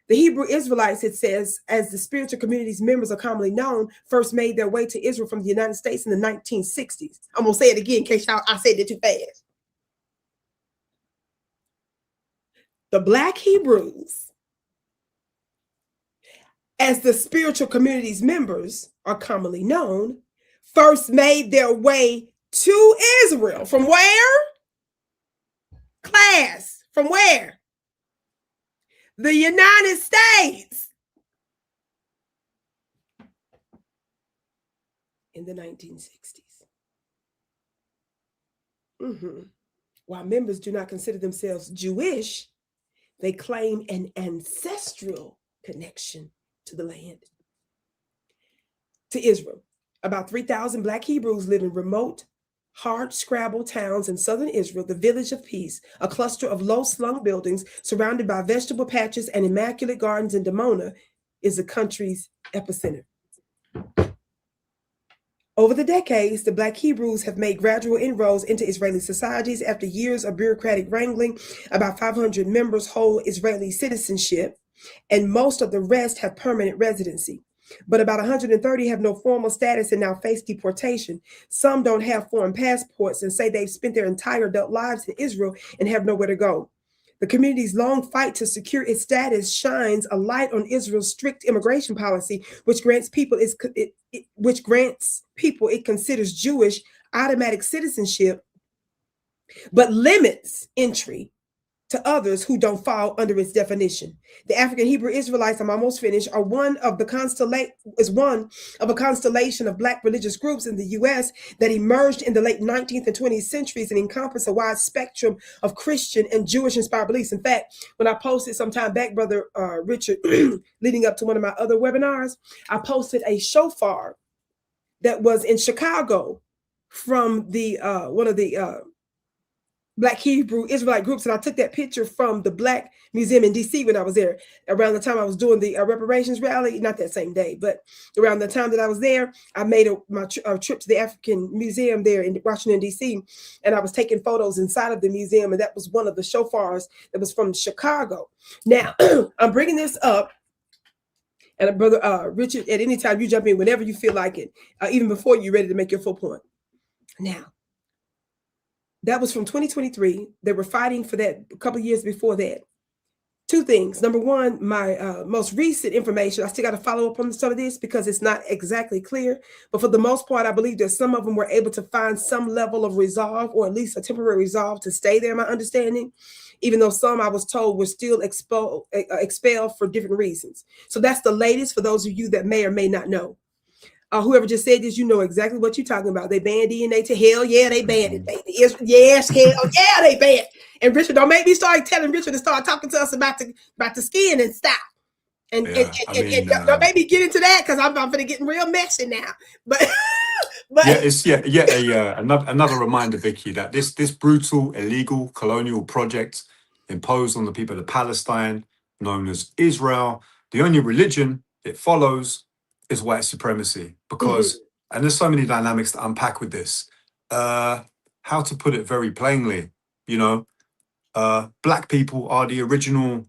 The Hebrew Israelites, it says, as the spiritual community's members are commonly known, first made their way to Israel from the United States in the 1960s. I'm going to say it again in case I said it too fast. The Black Hebrews, as the spiritual community's members are commonly known, first made their way to Israel. From where? Class. From where? The United States. In the 1960s. While members do not consider themselves Jewish, they claim an ancestral connection to the land, to Israel. About 3,000 Black Hebrews live in remote, hard-scrabble towns in southern Israel, the Village of Peace, a cluster of low-slung buildings surrounded by vegetable patches and immaculate gardens in Dimona, is the country's epicenter. Over the decades, the Black Hebrews have made gradual inroads into Israeli societies. After years of bureaucratic wrangling, about 500 members hold Israeli citizenship, and most of the rest have permanent residency. But about 130 have no formal status and now face deportation. Some don't have foreign passports and say they've spent their entire adult lives in Israel and have nowhere to go. The community's long fight to secure its status shines a light on Israel's strict immigration policy, which grants people it considers Jewish automatic citizenship, but limits entry to others who don't fall under its definition. The African Hebrew Israelites, I'm almost finished, are one of a constellation of Black religious groups in the U.S. that emerged in the late 19th and 20th centuries and encompass a wide spectrum of Christian and Jewish-inspired beliefs. In fact, when I posted some time back, Brother Richard, leading up to one of my other webinars, I posted a shofar that was in Chicago from the one of the Black Hebrew Israelite groups, and I took that picture from the Black Museum in DC when I was there around the time I was doing the reparations rally. Not that same day, but around the time that I was there, I made my trip to the African Museum there in Washington DC, and I was taking photos inside of the museum, and that was one of the shofars that was from Chicago. Now I'm bringing this up, and Brother Richard, at any time you jump in whenever you feel like it, even before you're ready to make your full point. Now, that was from 2023. They were fighting for that a couple of years before that. Two things. Number one, my most recent information, I still got to follow up on some of this because it's not exactly clear. But for the most part, I believe that some of them were able to find some level of resolve, or at least a temporary resolve to stay there, my understanding, even though some I was told were still expelled for different reasons. So that's the latest for those of you that may or may not know. Whoever just said this, you know exactly what you're talking about. They banned DNA to hell. Yeah, they banned it, baby. Yes, hell yeah, they banned. And Richard, don't make me start telling Richard to start talking to us about the skin and stuff. Yeah, I mean, Don't make me get into that because I'm gonna get real messy now. But but yeah, it's another reminder, Vicky, that this brutal, illegal colonial project imposed on the people of Palestine, known as Israel, the only religion it follows is white supremacy. Mhm. Because, and there's so many dynamics to unpack with this. How to put it very plainly, you know, black people are the original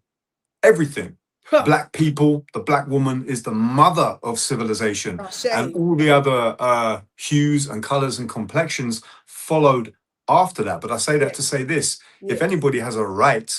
everything. Huh. Black people, the black woman is the mother of civilization, Oh, and shame. all the other hues and colors and complexions followed after that. But I say that Yes. to say this: if Yes. anybody has a right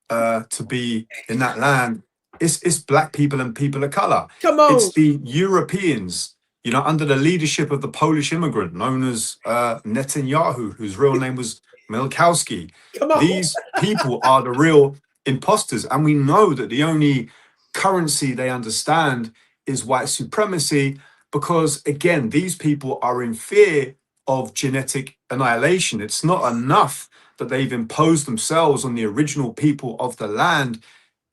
to be in that land, it's black people and people of color. Come It's on. the Europeans, you know, under the leadership of the Polish immigrant known as Netanyahu, whose real name was Milkowski. Come on. These people are the real imposters, and we know that the only currency they understand is white supremacy, because again, these people are in fear of genetic annihilation. It's not enough that they've imposed themselves on the original people of the land.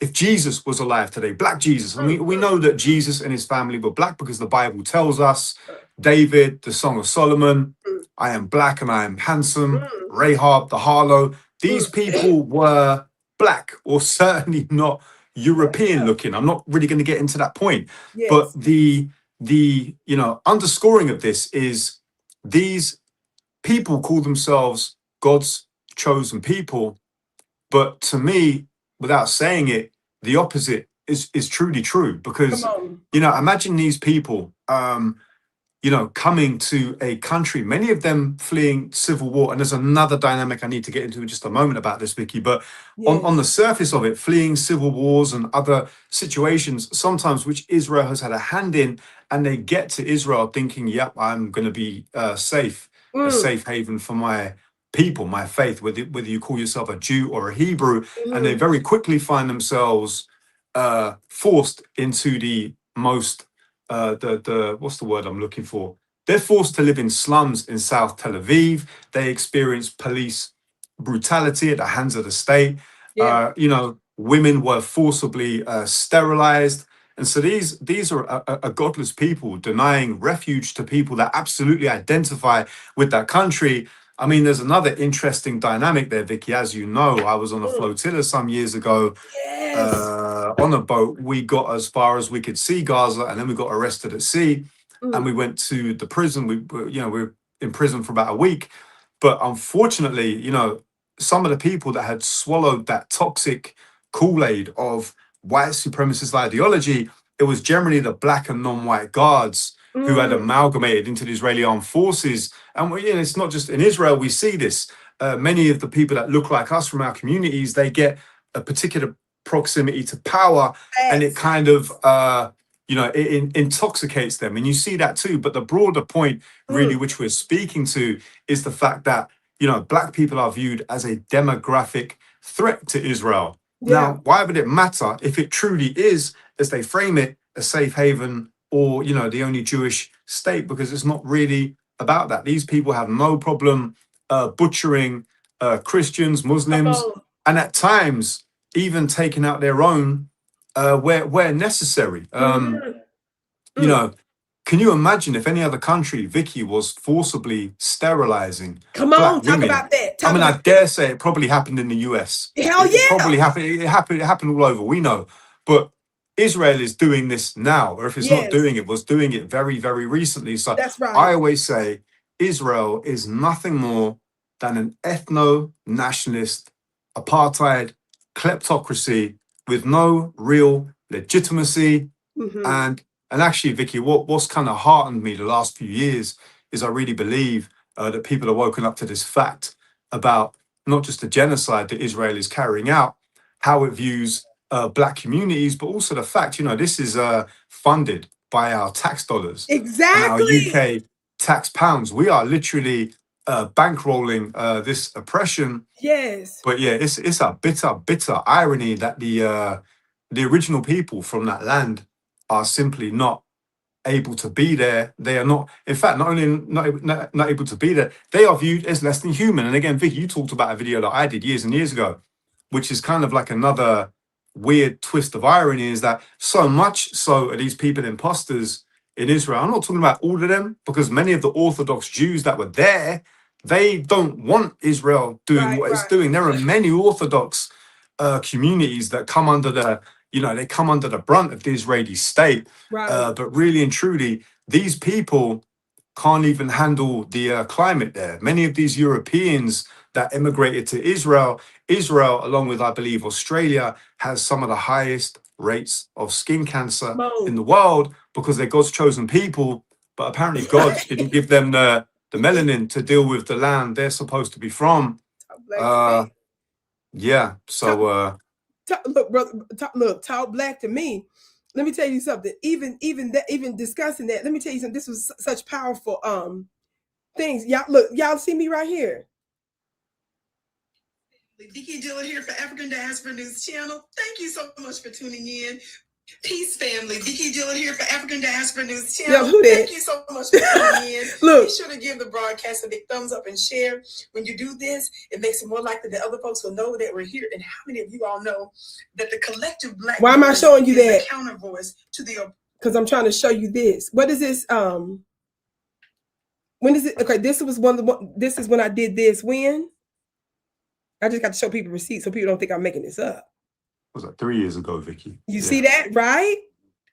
If Jesus was alive today, black Jesus, and we know that Jesus and his family were black because the Bible tells us, David, the Song of Solomon, I am black and I am handsome, Rahab, the Harlow, these people were black, or certainly not European looking. I'm not really going to get into that point, but Yes. the you know, underscoring of this is these people call themselves God's chosen people, but to me, without saying it, the opposite is truly true. Come Because, on. you know, imagine these people you know, coming to a country, many of them fleeing civil war. And there's another dynamic I need to get into in just a moment about this, Vicky. But on the Yes. surface of it, fleeing civil wars and other situations, sometimes which Israel has had a hand in, and they get to Israel thinking, yep, I'm going to be safe, a Mm. safe haven for my people, my faith, whether you call yourself a Jew or a Hebrew. And they Mm. very quickly find themselves forced into the most the what's the word I'm looking for? They're forced to live in slums in South Tel Aviv. They experience police brutality at the hands of the state. Yeah. You know, women were forcibly sterilized, and so these are a godless people denying refuge to people that absolutely identify with that country. I mean, there's another interesting dynamic there, Vicky. As you know, I was on a Mm. flotilla some years ago Yes. on a boat. We got as far as we could see Gaza, and then we got arrested at sea, and Mm. we went to the prison. You know, we were in prison for about a week, but unfortunately, you know, some of the people that had swallowed that toxic Kool-Aid of white supremacist ideology, it was generally the black and non-white guards who had Mm. amalgamated into the Israeli armed forces. And you know, it's not just in Israel, we see this. Many of the people that look like us from our communities, they get a particular proximity to power, and it Facts. kind of you know, it intoxicates them, and you see that too. But the broader point really Mm. which we're speaking to is the fact that, you know, black people are viewed as a demographic threat to Israel. Yeah. Now, why would it matter if it truly is, as they frame it, a safe haven, or, you know, the only Jewish state? Because it's not really about that. These people have no problem butchering Christians, Come Muslims, on. and at times even taking out their own where necessary. Mhm. You Mm. know, can you imagine if any other country, Vicky, was forcibly sterilizing Come black on. Talk women? about that. I Talk mean, about I dare say it probably happened in the US. hell It yeah. probably happened. It happened all over. We know, but Israel is doing this now, or if it's not Yes. doing it, was doing it very, very recently. So That's right. I always say Israel is nothing more than an ethno-nationalist apartheid kleptocracy with no real legitimacy. Hmm. And actually, Vicky, what's kind of heartened me the last few years is I really believe that people are woken up to this fact about not just the genocide that Israel is carrying out, how it views black communities, but also the fact, you know, this is funded by our tax dollars and our Exactly. UK tax pounds. We are literally bankrolling this oppression. Yes. But yeah, it's a bitter irony that the original people from that land are simply not able to be there. They are not, in fact, not only not able to be there, they are viewed as less than human. And again, Vicky, you talked about a video that I did years and years ago, which is kind of like another weird twist of irony is that so much so are these people imposters in Israel. I'm not talking about all of them, because many of the Orthodox Jews that were there, they don't want Israel doing what it's doing. There are many Orthodox communities that come under the, they come under the brunt of the Israeli state. But really and truly, these people can't even handle the climate there. Many of these Europeans that immigrated to Israel, along with, I believe, Australia, has some of the highest rates of skin cancer in the world because they're God's chosen people. But apparently God didn't give them the melanin to deal with the land they're supposed to be from. Yeah. So look, brother, talk black to me. Let me tell you something. Even discussing that, let me tell you something. This was such powerful things. Y'all see me right here. Vicki Dillard here for African Diaspora News Channel. Thank you so much for tuning in. Peace, family. Vicki Dillard here for African Diaspora News Channel. Thank you so much for tuning in. Be sure to give the broadcast a big thumbs up and share. When you do this, it makes it more likely that other folks will know that we're here. And how many of you all know that the collective Black? Why am I showing you that? Counter voice to the. Because I'm trying to show you this. What is this? When is it? Okay, this was this is when I did this. When? I just got to show people receipts so people don't think I'm making this up. Was that 3 years ago, Vicki? You see that, right?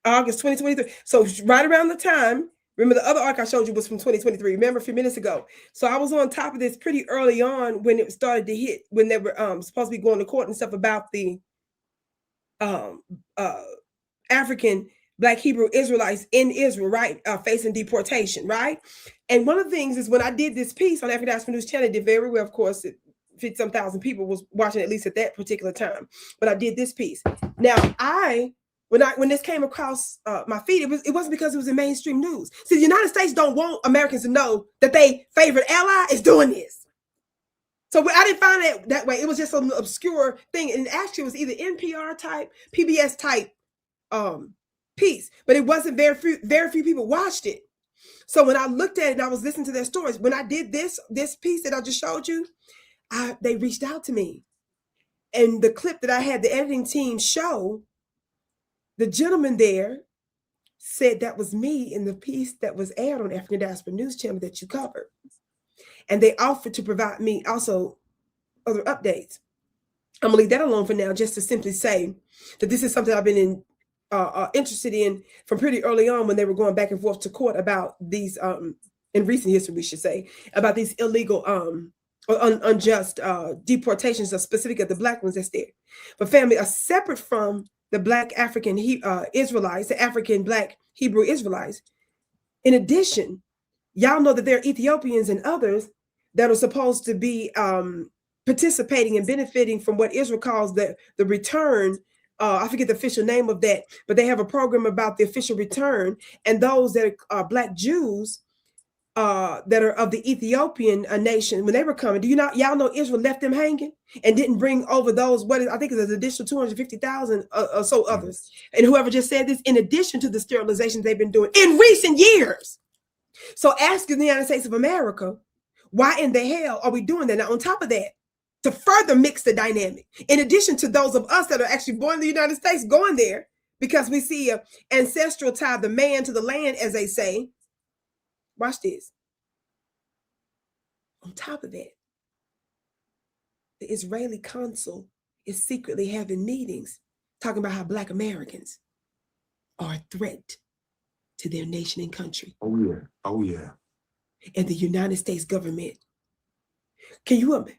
August 2023. So right around the time, remember the other arc I showed you was from 2023. Remember a few minutes ago. So I was on top of this pretty early on when it started to hit, when they were supposed to be going to court and stuff about the African Black Hebrew Israelites in Israel, right? Facing deportation, right? And one of the things is when I did this piece on African Diaspora News Channel, it did very well, of course. 50-some thousand people was watching at least at that particular time. But I did this piece. Now, when this came across my feed, it wasn't because it was in mainstream news. See, the United States don't want Americans to know that they favorite ally is doing this. So I didn't find it that way. It was just some obscure thing. And actually, it was either NPR type, PBS type piece. But it wasn't very few people watched it. So when I looked at it and I was listening to their stories, when I did this piece that I just showed you, they reached out to me, and the clip that I had the editing team show, the gentleman there said that was me in the piece that was aired on African Diaspora News Channel that you covered. And they offered to provide me also other updates. I'm gonna leave that alone for now, just to simply say that this is something I've been interested in from pretty early on when they were going back and forth to court about these, in recent history, we should say, about these illegal unjust deportations, are specific of the Black ones that's there. But family are separate from the Black African Israelites, the African Black Hebrew Israelites. In addition, y'all know that there are Ethiopians and others that are supposed to be participating and benefiting from what Israel calls the return. I forget the official name of that, but they have a program about the official return, and those that are Black Jews that are of the Ethiopian nation, when they were coming, y'all know Israel left them hanging and didn't bring over those, I think it's an additional 250,000 or so others. And whoever just said this, in addition to the sterilizations they've been doing in recent years. So asking the United States of America, why in the hell are we doing that? Now, on top of that, to further mix the dynamic, in addition to those of us that are actually born in the United States going there, because we see an ancestral tie, the man to the land, as they say. Watch this. On top of that, the Israeli consul is secretly having meetings talking about how Black Americans are a threat to their nation and country. Oh, yeah. Oh, yeah. And the United States government. Can you imagine?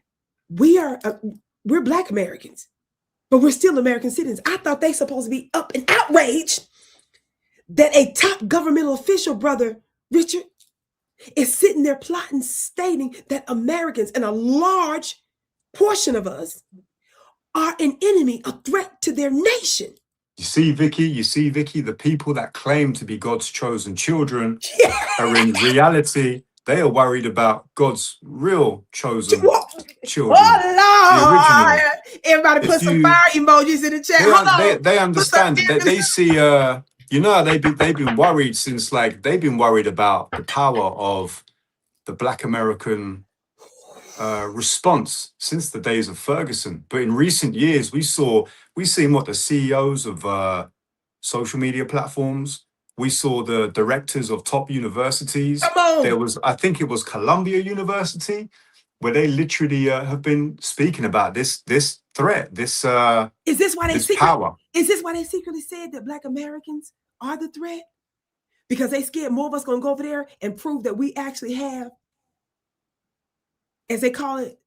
We're Black Americans, but we're still American citizens. I thought they supposed to be up and outraged that a top governmental official, Brother Richard, is sitting there plotting, stating that Americans, and a large portion of us, are an enemy, a threat to their nation. You see, Vicki, the people that claim to be God's chosen children are in reality, they are worried about God's real chosen children. Oh, Lord. Everybody put some fire emojis in the chat. They understand that they see, they've been worried since, they've been worried about the power of the Black American response since the days of Ferguson. But in recent years, we've seen what the CEOs of social media platforms. We saw the directors of top universities. Come on. There was, I think it was Columbia University, where they literally have been speaking about this threat, this Is this why they power. Is this why they secretly said that Black Americans are the threat? Because they scared more of us going to go over there and prove that we actually have, as they call it,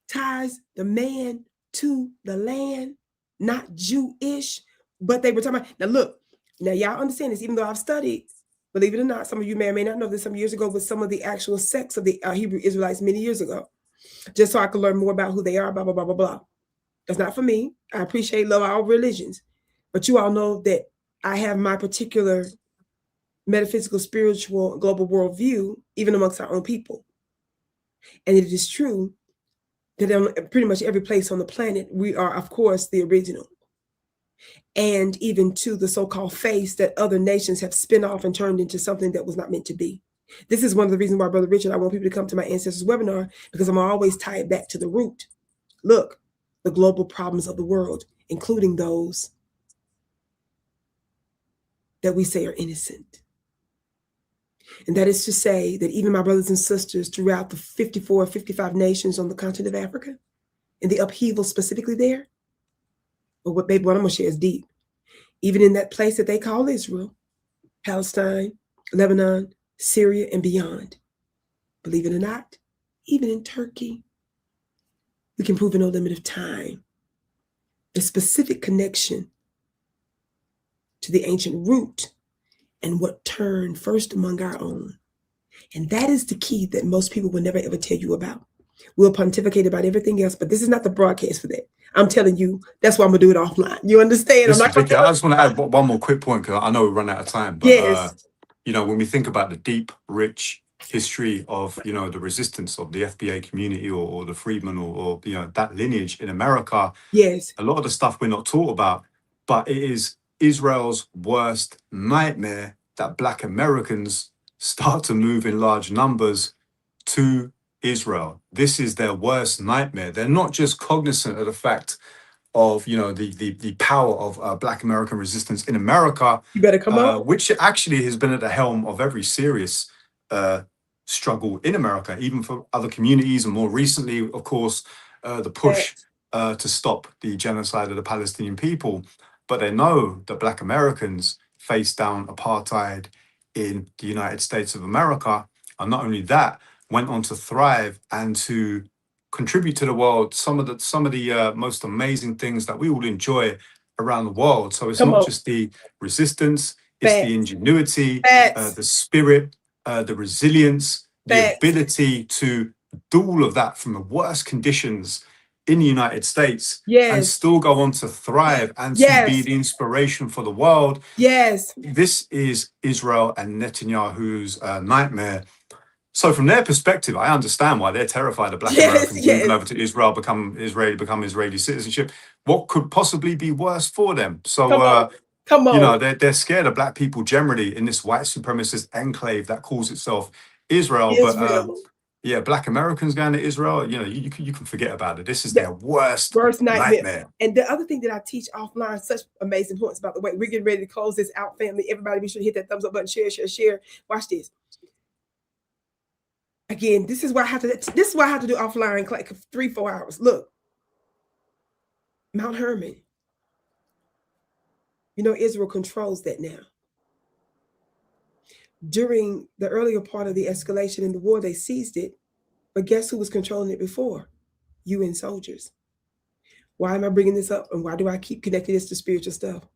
ties the man to the land, not Jewish, but they were talking about. Now look, now y'all understand this, even though I've studied, believe it or not, some of you may or may not know this, some years ago with some of the actual sects of the Hebrew Israelites many years ago, just so I could learn more about who they are, blah, blah, blah, blah, blah. That's not for me. I appreciate, love all religions, but you all know that I have my particular metaphysical, spiritual, global worldview, even amongst our own people. And it is true that in pretty much every place on the planet, we are, of course, the original. And even to the so-called face that other nations have spin off and turned into something that was not meant to be. This is one of the reasons why, Brother Richard, I want people to come to my Ancestors webinar, because I'm always tied back to the root. Look, the global problems of the world, including those that we say are innocent. And that is to say that even my brothers and sisters throughout the 54, 55 nations on the continent of Africa, and the upheaval specifically there, but what I'm going to share is deep. Even in that place that they call Israel, Palestine, Lebanon, Syria, and beyond, believe it or not, even in Turkey, we can prove in no limit of time the specific connection to the ancient root and what turned first among our own. And that is the key that most people will never ever tell you about. We'll pontificate about everything else, but this is not the broadcast for that. I'm telling you, that's why I'm gonna do it offline. You understand? Listen, Vicki, I just want to add one more quick point, because I know we run out of time. But yes. When we think about the deep, rich history of the resistance of the FBA community or the freedmen or that lineage in America, yes, a lot of the stuff we're not taught about, but it is Israel's worst nightmare that Black Americans start to move in large numbers to Israel. This is their worst nightmare. They're not just cognizant of the fact of the power of Black American resistance in America, you better come on, which actually has been at the helm of every serious struggle in America, even for other communities, and more recently, of course, the push to stop the genocide of the Palestinian people. But they know that Black Americans faced down apartheid in the United States of America, and not only that, went on to thrive and to contribute to the world some of the most amazing things that we all enjoy around the world. So it's not just the resistance, it's the ingenuity, the spirit, the resilience, the ability to do all of that from the worst conditions in the United States, and still go on to thrive and to be the inspiration for the world. This is Israel and Netanyahu's nightmare. So from their perspective, I understand why they're terrified of Black Americans moving over to Israel, become Israeli citizenship. What could possibly be worse for them? So, come on. They're scared of Black people generally in this white supremacist enclave that calls itself Israel. But Black Americans going to Israel, you can forget about it. This is their worst nightmare. And the other thing that I teach offline, such amazing points, by the way, we're getting ready to close this out, family. Everybody be sure to hit that thumbs up button, share. Watch this. Again, this is why I have to do offline, like 3-4 hours. Look, Mount Hermon. Israel controls that now. During the earlier part of the escalation in the war, they seized it. But guess who was controlling it before? UN soldiers. Why am I bringing this up? And why do I keep connecting this to spiritual stuff?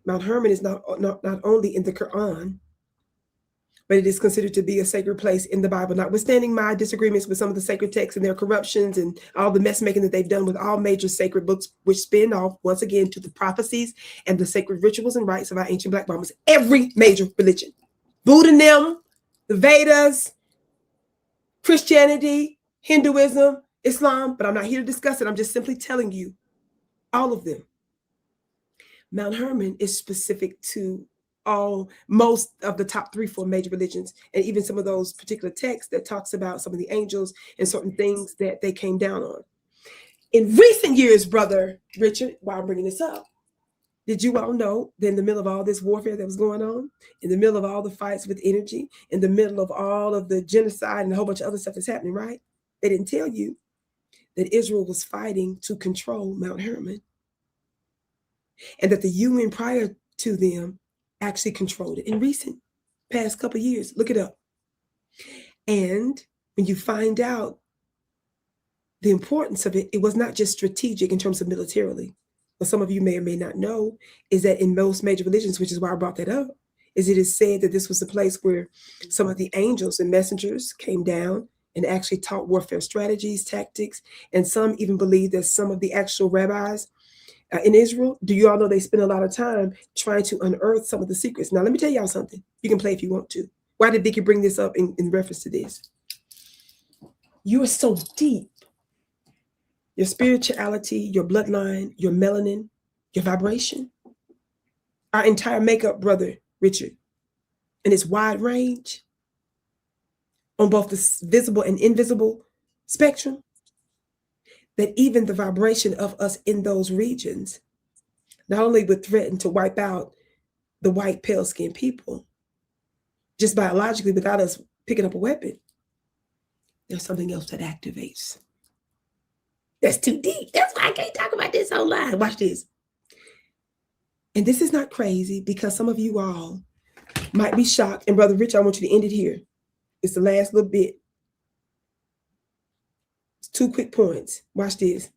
Mount Hermon is not only in the Quran, but it is considered to be a sacred place in the Bible, notwithstanding my disagreements with some of the sacred texts and their corruptions and all the mess making that they've done with all major sacred books, which spin off once again to the prophecies and the sacred rituals and rites of our ancient Black Mamas. Every major religion, Buddhism, the Vedas, Christianity, Hinduism, Islam, but I'm not here to discuss it. I'm just simply telling you, all of them. Mount Hermon is specific to most of the top 3-4 major religions, and even some of those particular texts that talks about some of the angels and certain things that they came down on. In recent years, Brother Richard, while I'm bringing this up, did you all know that in the middle of all this warfare that was going on, in the middle of all the fights with energy, in the middle of all of the genocide and a whole bunch of other stuff that's happening, right? They didn't tell you that Israel was fighting to control Mount Hermon, and that the UN prior to them actually controlled it in recent past couple of years. Look it up. And when you find out the importance of it, it was not just strategic in terms of militarily. What some of you may or may not know is that in most major religions, which is why I brought that up, is it is said that this was the place where some of the angels and messengers came down and actually taught warfare strategies, tactics, and some even believe that some of the actual rabbis in Israel, do you all know they spend a lot of time trying to unearth some of the secrets? Now, let me tell y'all something. You can play if you want to. Why did Vicki bring this up in reference to this? You are so deep. Your spirituality, your bloodline, your melanin, your vibration, our entire makeup, Brother Richard, and its wide range on both the visible and invisible spectrum, that even the vibration of us in those regions not only would threaten to wipe out the white, pale-skinned people, just biologically without us picking up a weapon, there's something else that activates. That's too deep. That's why I can't talk about this online. Watch this. And this is not crazy, because some of you all might be shocked. And Brother Rich, I want you to end it here. It's the last little bit. It's 2 quick points. Watch this.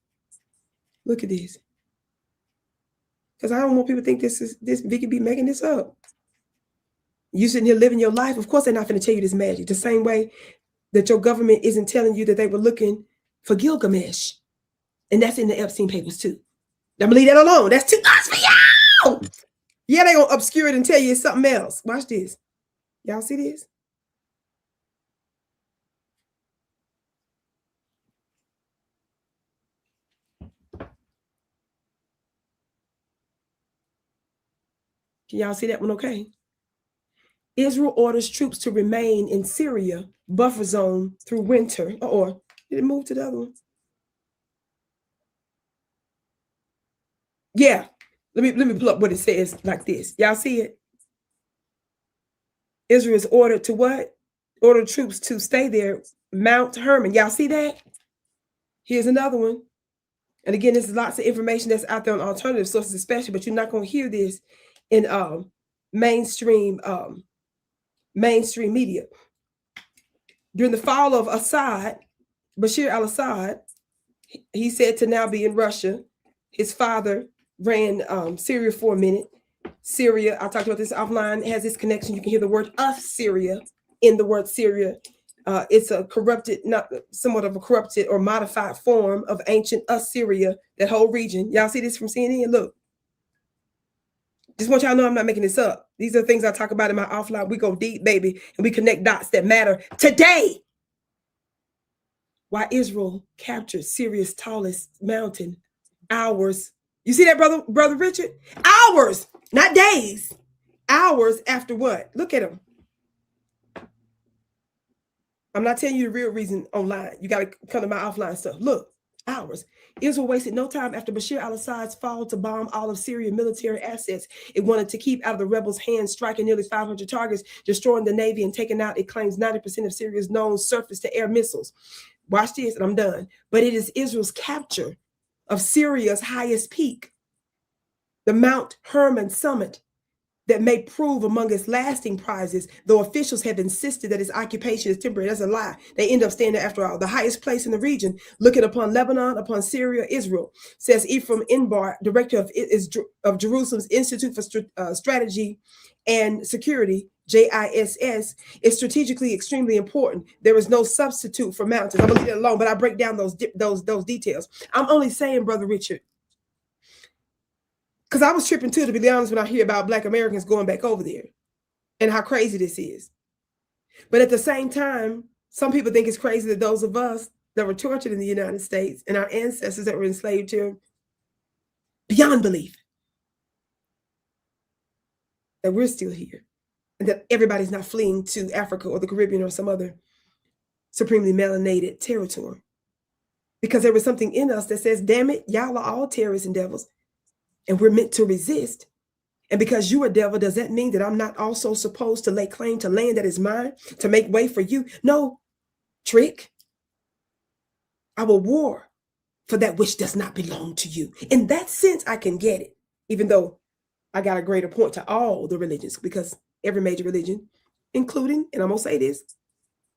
Look at this. Because I don't want people to think this Vicki be making this up. You sitting here living your life. Of course, they're not going to tell you this magic. The same way that your government isn't telling you that they were looking for Gilgamesh. And that's in the Epstein papers too. I'm gonna leave that alone. That's too much for y'all. Yeah, they're gonna obscure it and tell you it's something else. Watch this. Y'all see this? Can y'all see that one okay? Israel orders troops to remain in Syria buffer zone through winter. Or did it move to the other one? Yeah. Let me pull up what it says like this. Y'all see it? Israel is ordered to what? Order troops to stay there, Mount Hermon. Y'all see that? Here's another one. And again, there's lots of information that's out there on alternative sources, especially, but you're not going to hear this in mainstream media. During the fall of Bashir al-Assad, he said to now be in Russia. His father ran Syria for a minute. Syria, I talked about this offline, has this connection. You can hear the word Assyria in the word Syria. It's a corrupted, not somewhat of a corrupted or modified form of ancient Assyria, that whole region. Y'all see this from CNN? Look. Just want y'all to know I'm not making this up. These are things I talk about in my offline. We go deep, baby, and we connect dots that matter today. Why Israel captured Syria's tallest mountain, hours. You see that, brother Richard? Hours, not days. Hours after what? Look at them. I'm not telling you the real reason online. You got to come to my offline stuff. Look, hours. Israel wasted no time after Bashir al-Assad's fall to bomb all of Syria's military assets it wanted to keep out of the rebels' hands, striking nearly 500 targets, destroying the Navy, and taking out, it claims, 90% of Syria's known surface-to-air missiles. Watch this, and I'm done. But it is Israel's capture of Syria's highest peak, the Mount Hermon summit, that may prove among its lasting prizes, though officials have insisted that its occupation is temporary. That's a lie. They end up staying there after all. The highest place in the region, looking upon Lebanon, upon Syria, Israel, says Ephraim Inbar, director of Jerusalem's Institute for Strategy and Security, JISS, is strategically extremely important. There is no substitute for mountains. I'm gonna leave it alone, but I break down those details. I'm only saying, Brother Richard, because I was tripping too, to be honest, when I hear about Black Americans going back over there and how crazy this is. But at the same time, some people think it's crazy that those of us that were tortured in the United States and our ancestors that were enslaved here, beyond belief, that we're still here, and that everybody's not fleeing to Africa or the Caribbean or some other supremely melanated territory. Because there was something in us that says, damn it, y'all are all terrorists and devils, and we're meant to resist. And because you're a devil, does that mean that I'm not also supposed to lay claim to land that is mine, to make way for you? No, trick. I will war for that which does not belong to you. In that sense, I can get it, even though I got a greater point to all the religions, because every major religion, including, and I'm going to say this,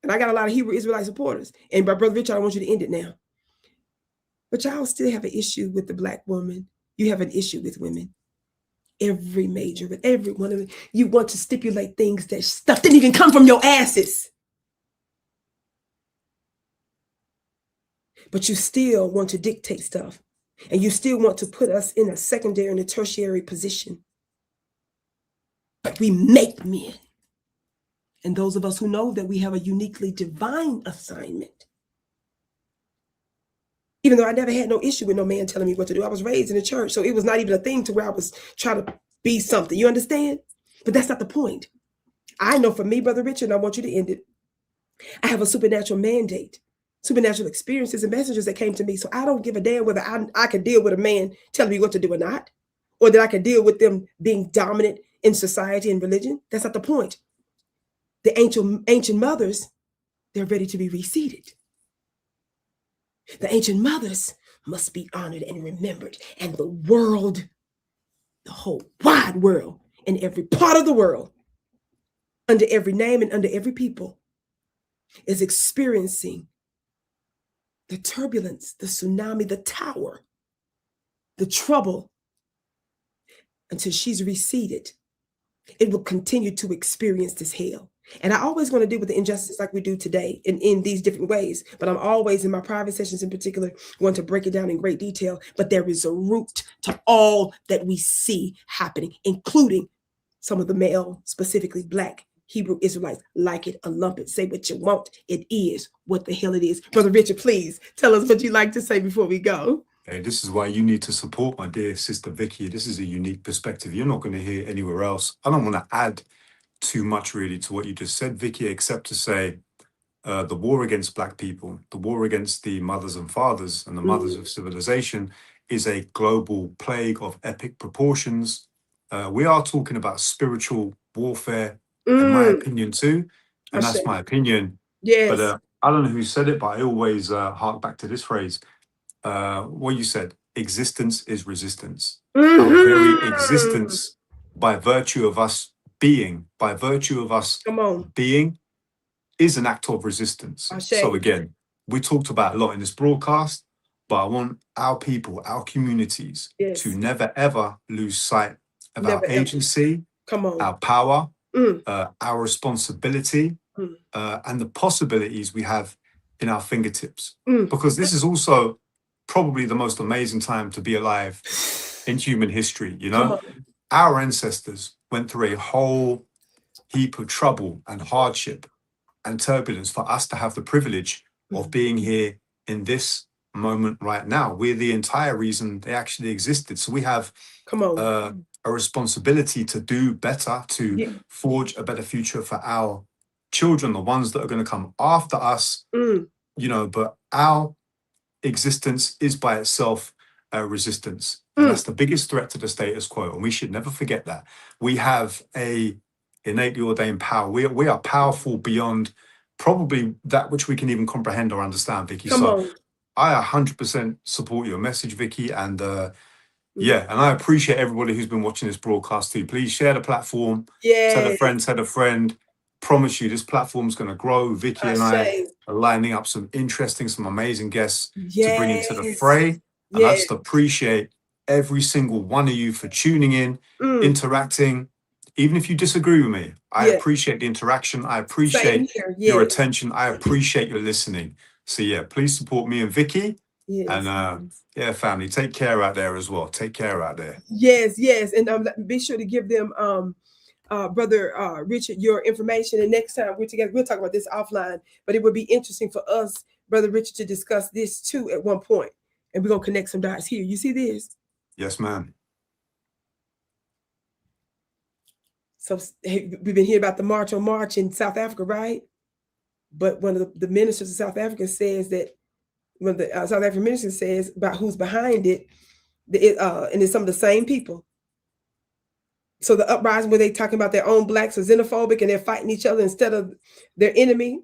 and I got a lot of Hebrew Israelite supporters, and my brother Richard, I want you to end it now. But y'all still have an issue with the Black woman. You have an issue with women. Every major, every one of them, you want to stipulate things that stuff didn't even come from your asses. But you still want to dictate stuff. And you still want to put us in a secondary and a tertiary position. But we make men. And those of us who know that we have a uniquely divine assignment. Even though I never had no issue with no man telling me what to do. I was raised in the church, so it was not even a thing to where I was trying to be something. You understand? But that's not the point. I know for me, Brother Richard, and I want you to end it, I have a supernatural mandate, supernatural experiences and messages that came to me. So I don't give a damn whether I can deal with a man telling me what to do or not, or that I can deal with them being dominant in society and religion. That's not the point. The ancient mothers, they're ready to be reseated. The ancient mothers must be honored and remembered. And the world, the whole wide world, in every part of the world, under every name and under every people, is experiencing the turbulence, the tsunami, the tower, the trouble, until she's reseated. It will continue to experience this hell. And I always want to deal with the injustice like we do today in these different ways. But I'm always, in my private sessions in particular, want to break it down in great detail. But there is a root to all that we see happening, including some of the male, specifically Black Hebrew Israelites. Like it or lump it, say what you want. It is what the hell it is. Brother Richard, please tell us what you'd like to say before we go. Hey, this is why you need to support my dear sister Vicki. This is a unique perspective you're not going to hear anywhere else. I don't want to add too much really to what you just said, Vicki, except to say the war against Black people, the war against the mothers and fathers and the mothers of civilization is a global plague of epic proportions. We are talking about spiritual warfare, in my opinion too, and that's my opinion. Yes. But I don't know who said it, but I always hark back to this phrase. What you said, existence is resistance. Our very existence, by virtue of us being, being, is an act of resistance. So again, we talked about a lot in this broadcast, but I want our people, our communities, to never ever lose sight of our agency, our power, our responsibility, and the possibilities we have in our fingertips. Because this is also probably the most amazing time to be alive in human history. You know, our ancestors went through a whole heap of trouble and hardship and turbulence for us to have the privilege of being here in this moment right now. We're the entire reason they actually existed. So we have a responsibility to do better, to forge a better future for our children, the ones that are going to come after us, you know, but our existence is by itself a resistance. And that's the biggest threat to the status quo. And we should never forget that. We have a innately ordained power. We are powerful beyond probably that which we can even comprehend or understand, Vicki. So I 100% support your message, Vicki. And yeah, and I appreciate everybody who's been watching this broadcast too. Please share the platform. Tell a friend, tell a friend. Promise you this platform's going to grow. Vicki and I are lining up some interesting, some amazing guests to bring into the fray. And I just appreciate every single one of you for tuning in, interacting. Even if you disagree with me, I appreciate the interaction. I appreciate your attention. I appreciate your listening. So yeah, please support me and Vicki. And yeah, family, take care out there as well. Take care out there. Yes. And be sure to give them Brother Richard your information, and next time we're together, we'll talk about this offline, but it would be interesting for us, Brother Richard, to discuss this too at one point, and we're gonna connect some dots here. You see this? Yes, ma'am. So we've been hearing about the March on March in South Africa, right? But one of the ministers of South Africa says that when the South African minister says about who's behind it, and it's some of the same people. So the uprising where they talking about their own blacks are xenophobic and they're fighting each other instead of their enemy,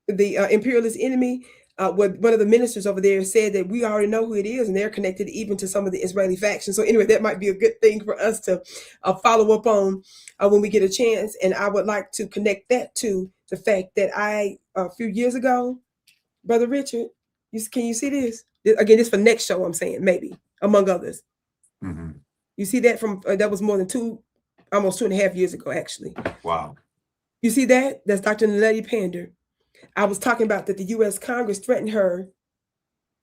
the imperialist enemy. One of the ministers over there said that we already know who it is, and they're connected even to some of the Israeli factions. So anyway, that might be a good thing for us to follow up on when we get a chance. And I would like to connect that to the fact that a few years ago, Brother Richard, can you see this? Again, this for next show, I'm saying, maybe, among others. Mm-hmm. You see that from, that was more than almost 2.5 years ago, actually. Wow. You see that? That's Dr. Naledi Pander. I was talking about that the U.S. Congress threatened her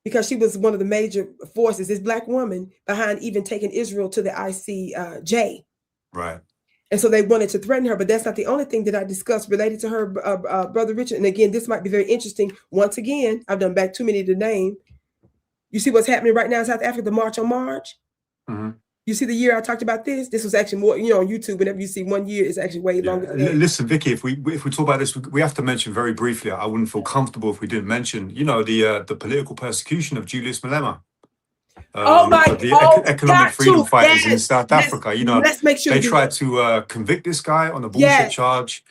because she was one of the major forces, this Black woman, behind even taking Israel to the ICJ. Right. And so they wanted to threaten her, but that's not the only thing that I discussed related to her, Brother Richard. And again, this might be very interesting. Once again, I've done back too many to name. You see what's happening right now in South Africa, the March on March? Mm-hmm. You see the year I talked about this? This was actually more, on YouTube, whenever you see 1 year, it's actually way longer than that. Listen, Vicky, if we talk about this, we have to mention very briefly, I wouldn't feel comfortable if we didn't mention, the political persecution of Julius Malema. Economic freedom fighters in South Africa. Let's make sure they tried to convict this guy on a bullshit charge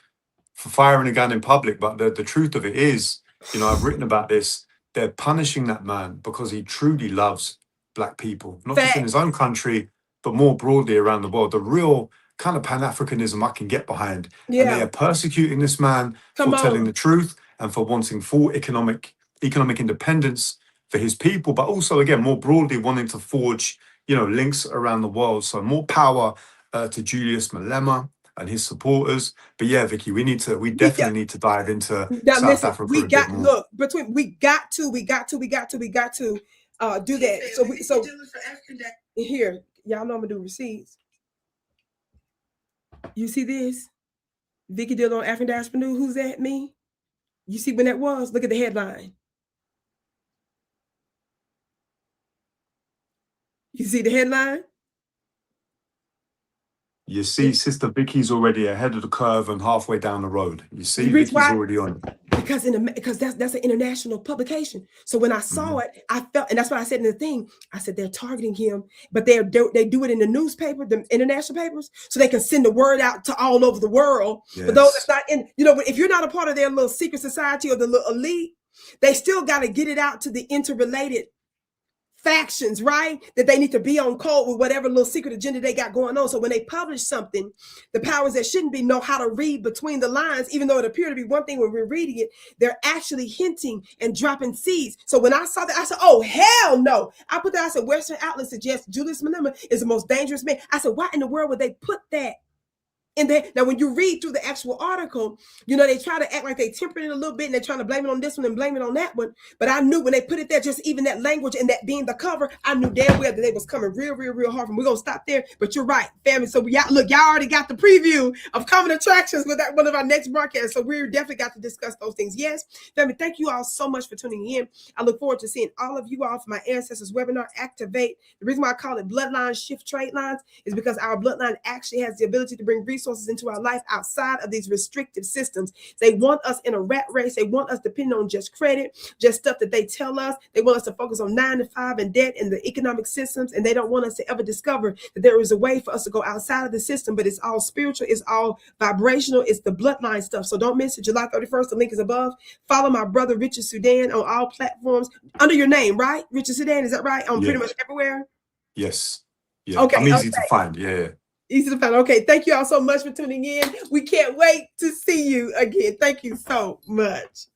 for firing a gun in public. But the truth of it is, I've written about this. They're punishing that man because he truly loves Black people, not just in his own country, but more broadly around the world. The real kind of Pan-Africanism I can get behind. Yeah. And they are persecuting this man for telling the truth and for wanting full economic independence for his people, but also, again, more broadly wanting to forge, links around the world. So more power to Julius Malema and his supporters. But yeah, Vicky, we definitely need to dive into South Africa a bit more. Look, we got to do that. So here, y'all know I'm gonna do receipts. You see this? Vicki Dillard on African Diaspora News. Who's that? Me? You see when that was? Look at the headline. You see the headline? You see, Sister Vicky's already ahead of the curve and halfway down the road. You see, Vicky's already on. Because that's an international publication. So when I saw it, I felt, and that's what I said in the thing. I said they're targeting him, but they do it in the newspaper, the international papers, so they can send the word out to all over the world. Yes. For those that's not in, if you're not a part of their little secret society or the little elite, they still got to get it out to the interrelated factions, right? That they need to be on code with whatever little secret agenda they got going on. So when they publish something, the powers that shouldn't be know how to read between the lines, even though it appeared to be one thing when we're reading it, they're actually hinting and dropping seeds. So when I saw that, I said, oh, hell no. I put that, I said, Western outlets suggest Julius Malema is the most dangerous man. I said, why in the world would they put that? And then now when you read through the actual article, they try to act like they tempered it a little bit and they're trying to blame it on this one and blame it on that one. But I knew when they put it there, just even that language and that being the cover, I knew damn well that they was coming real, real, real hard. We're going to stop there. But you're right, family. So y'all already got the preview of coming attractions with that one of our next broadcasts. So we definitely got to discuss those things. Yes, family, thank you all so much for tuning in. I look forward to seeing all of you all for my Ancestors webinar, Activate. The reason why I call it Bloodline Shift Trade Lines is because our bloodline actually has the ability to bring resources into our life outside of these restrictive systems. They want us in a rat race. They want us depending on just credit, just stuff that they tell us. They want us to focus on 9 to 5 and debt and the economic systems. And they don't want us to ever discover that there is a way for us to go outside of the system, but it's all spiritual. It's all vibrational. It's the bloodline stuff. So don't miss it. July 31st. The link is above. Follow my brother, Richard Sudan, on all platforms under your name, right? Richard Sudan. Is that right? On pretty much everywhere. Yes. Yeah. Okay. I'm easy to find. Yeah. Easy to find. Okay, thank you all so much for tuning in. We can't wait to see you again. Thank you so much.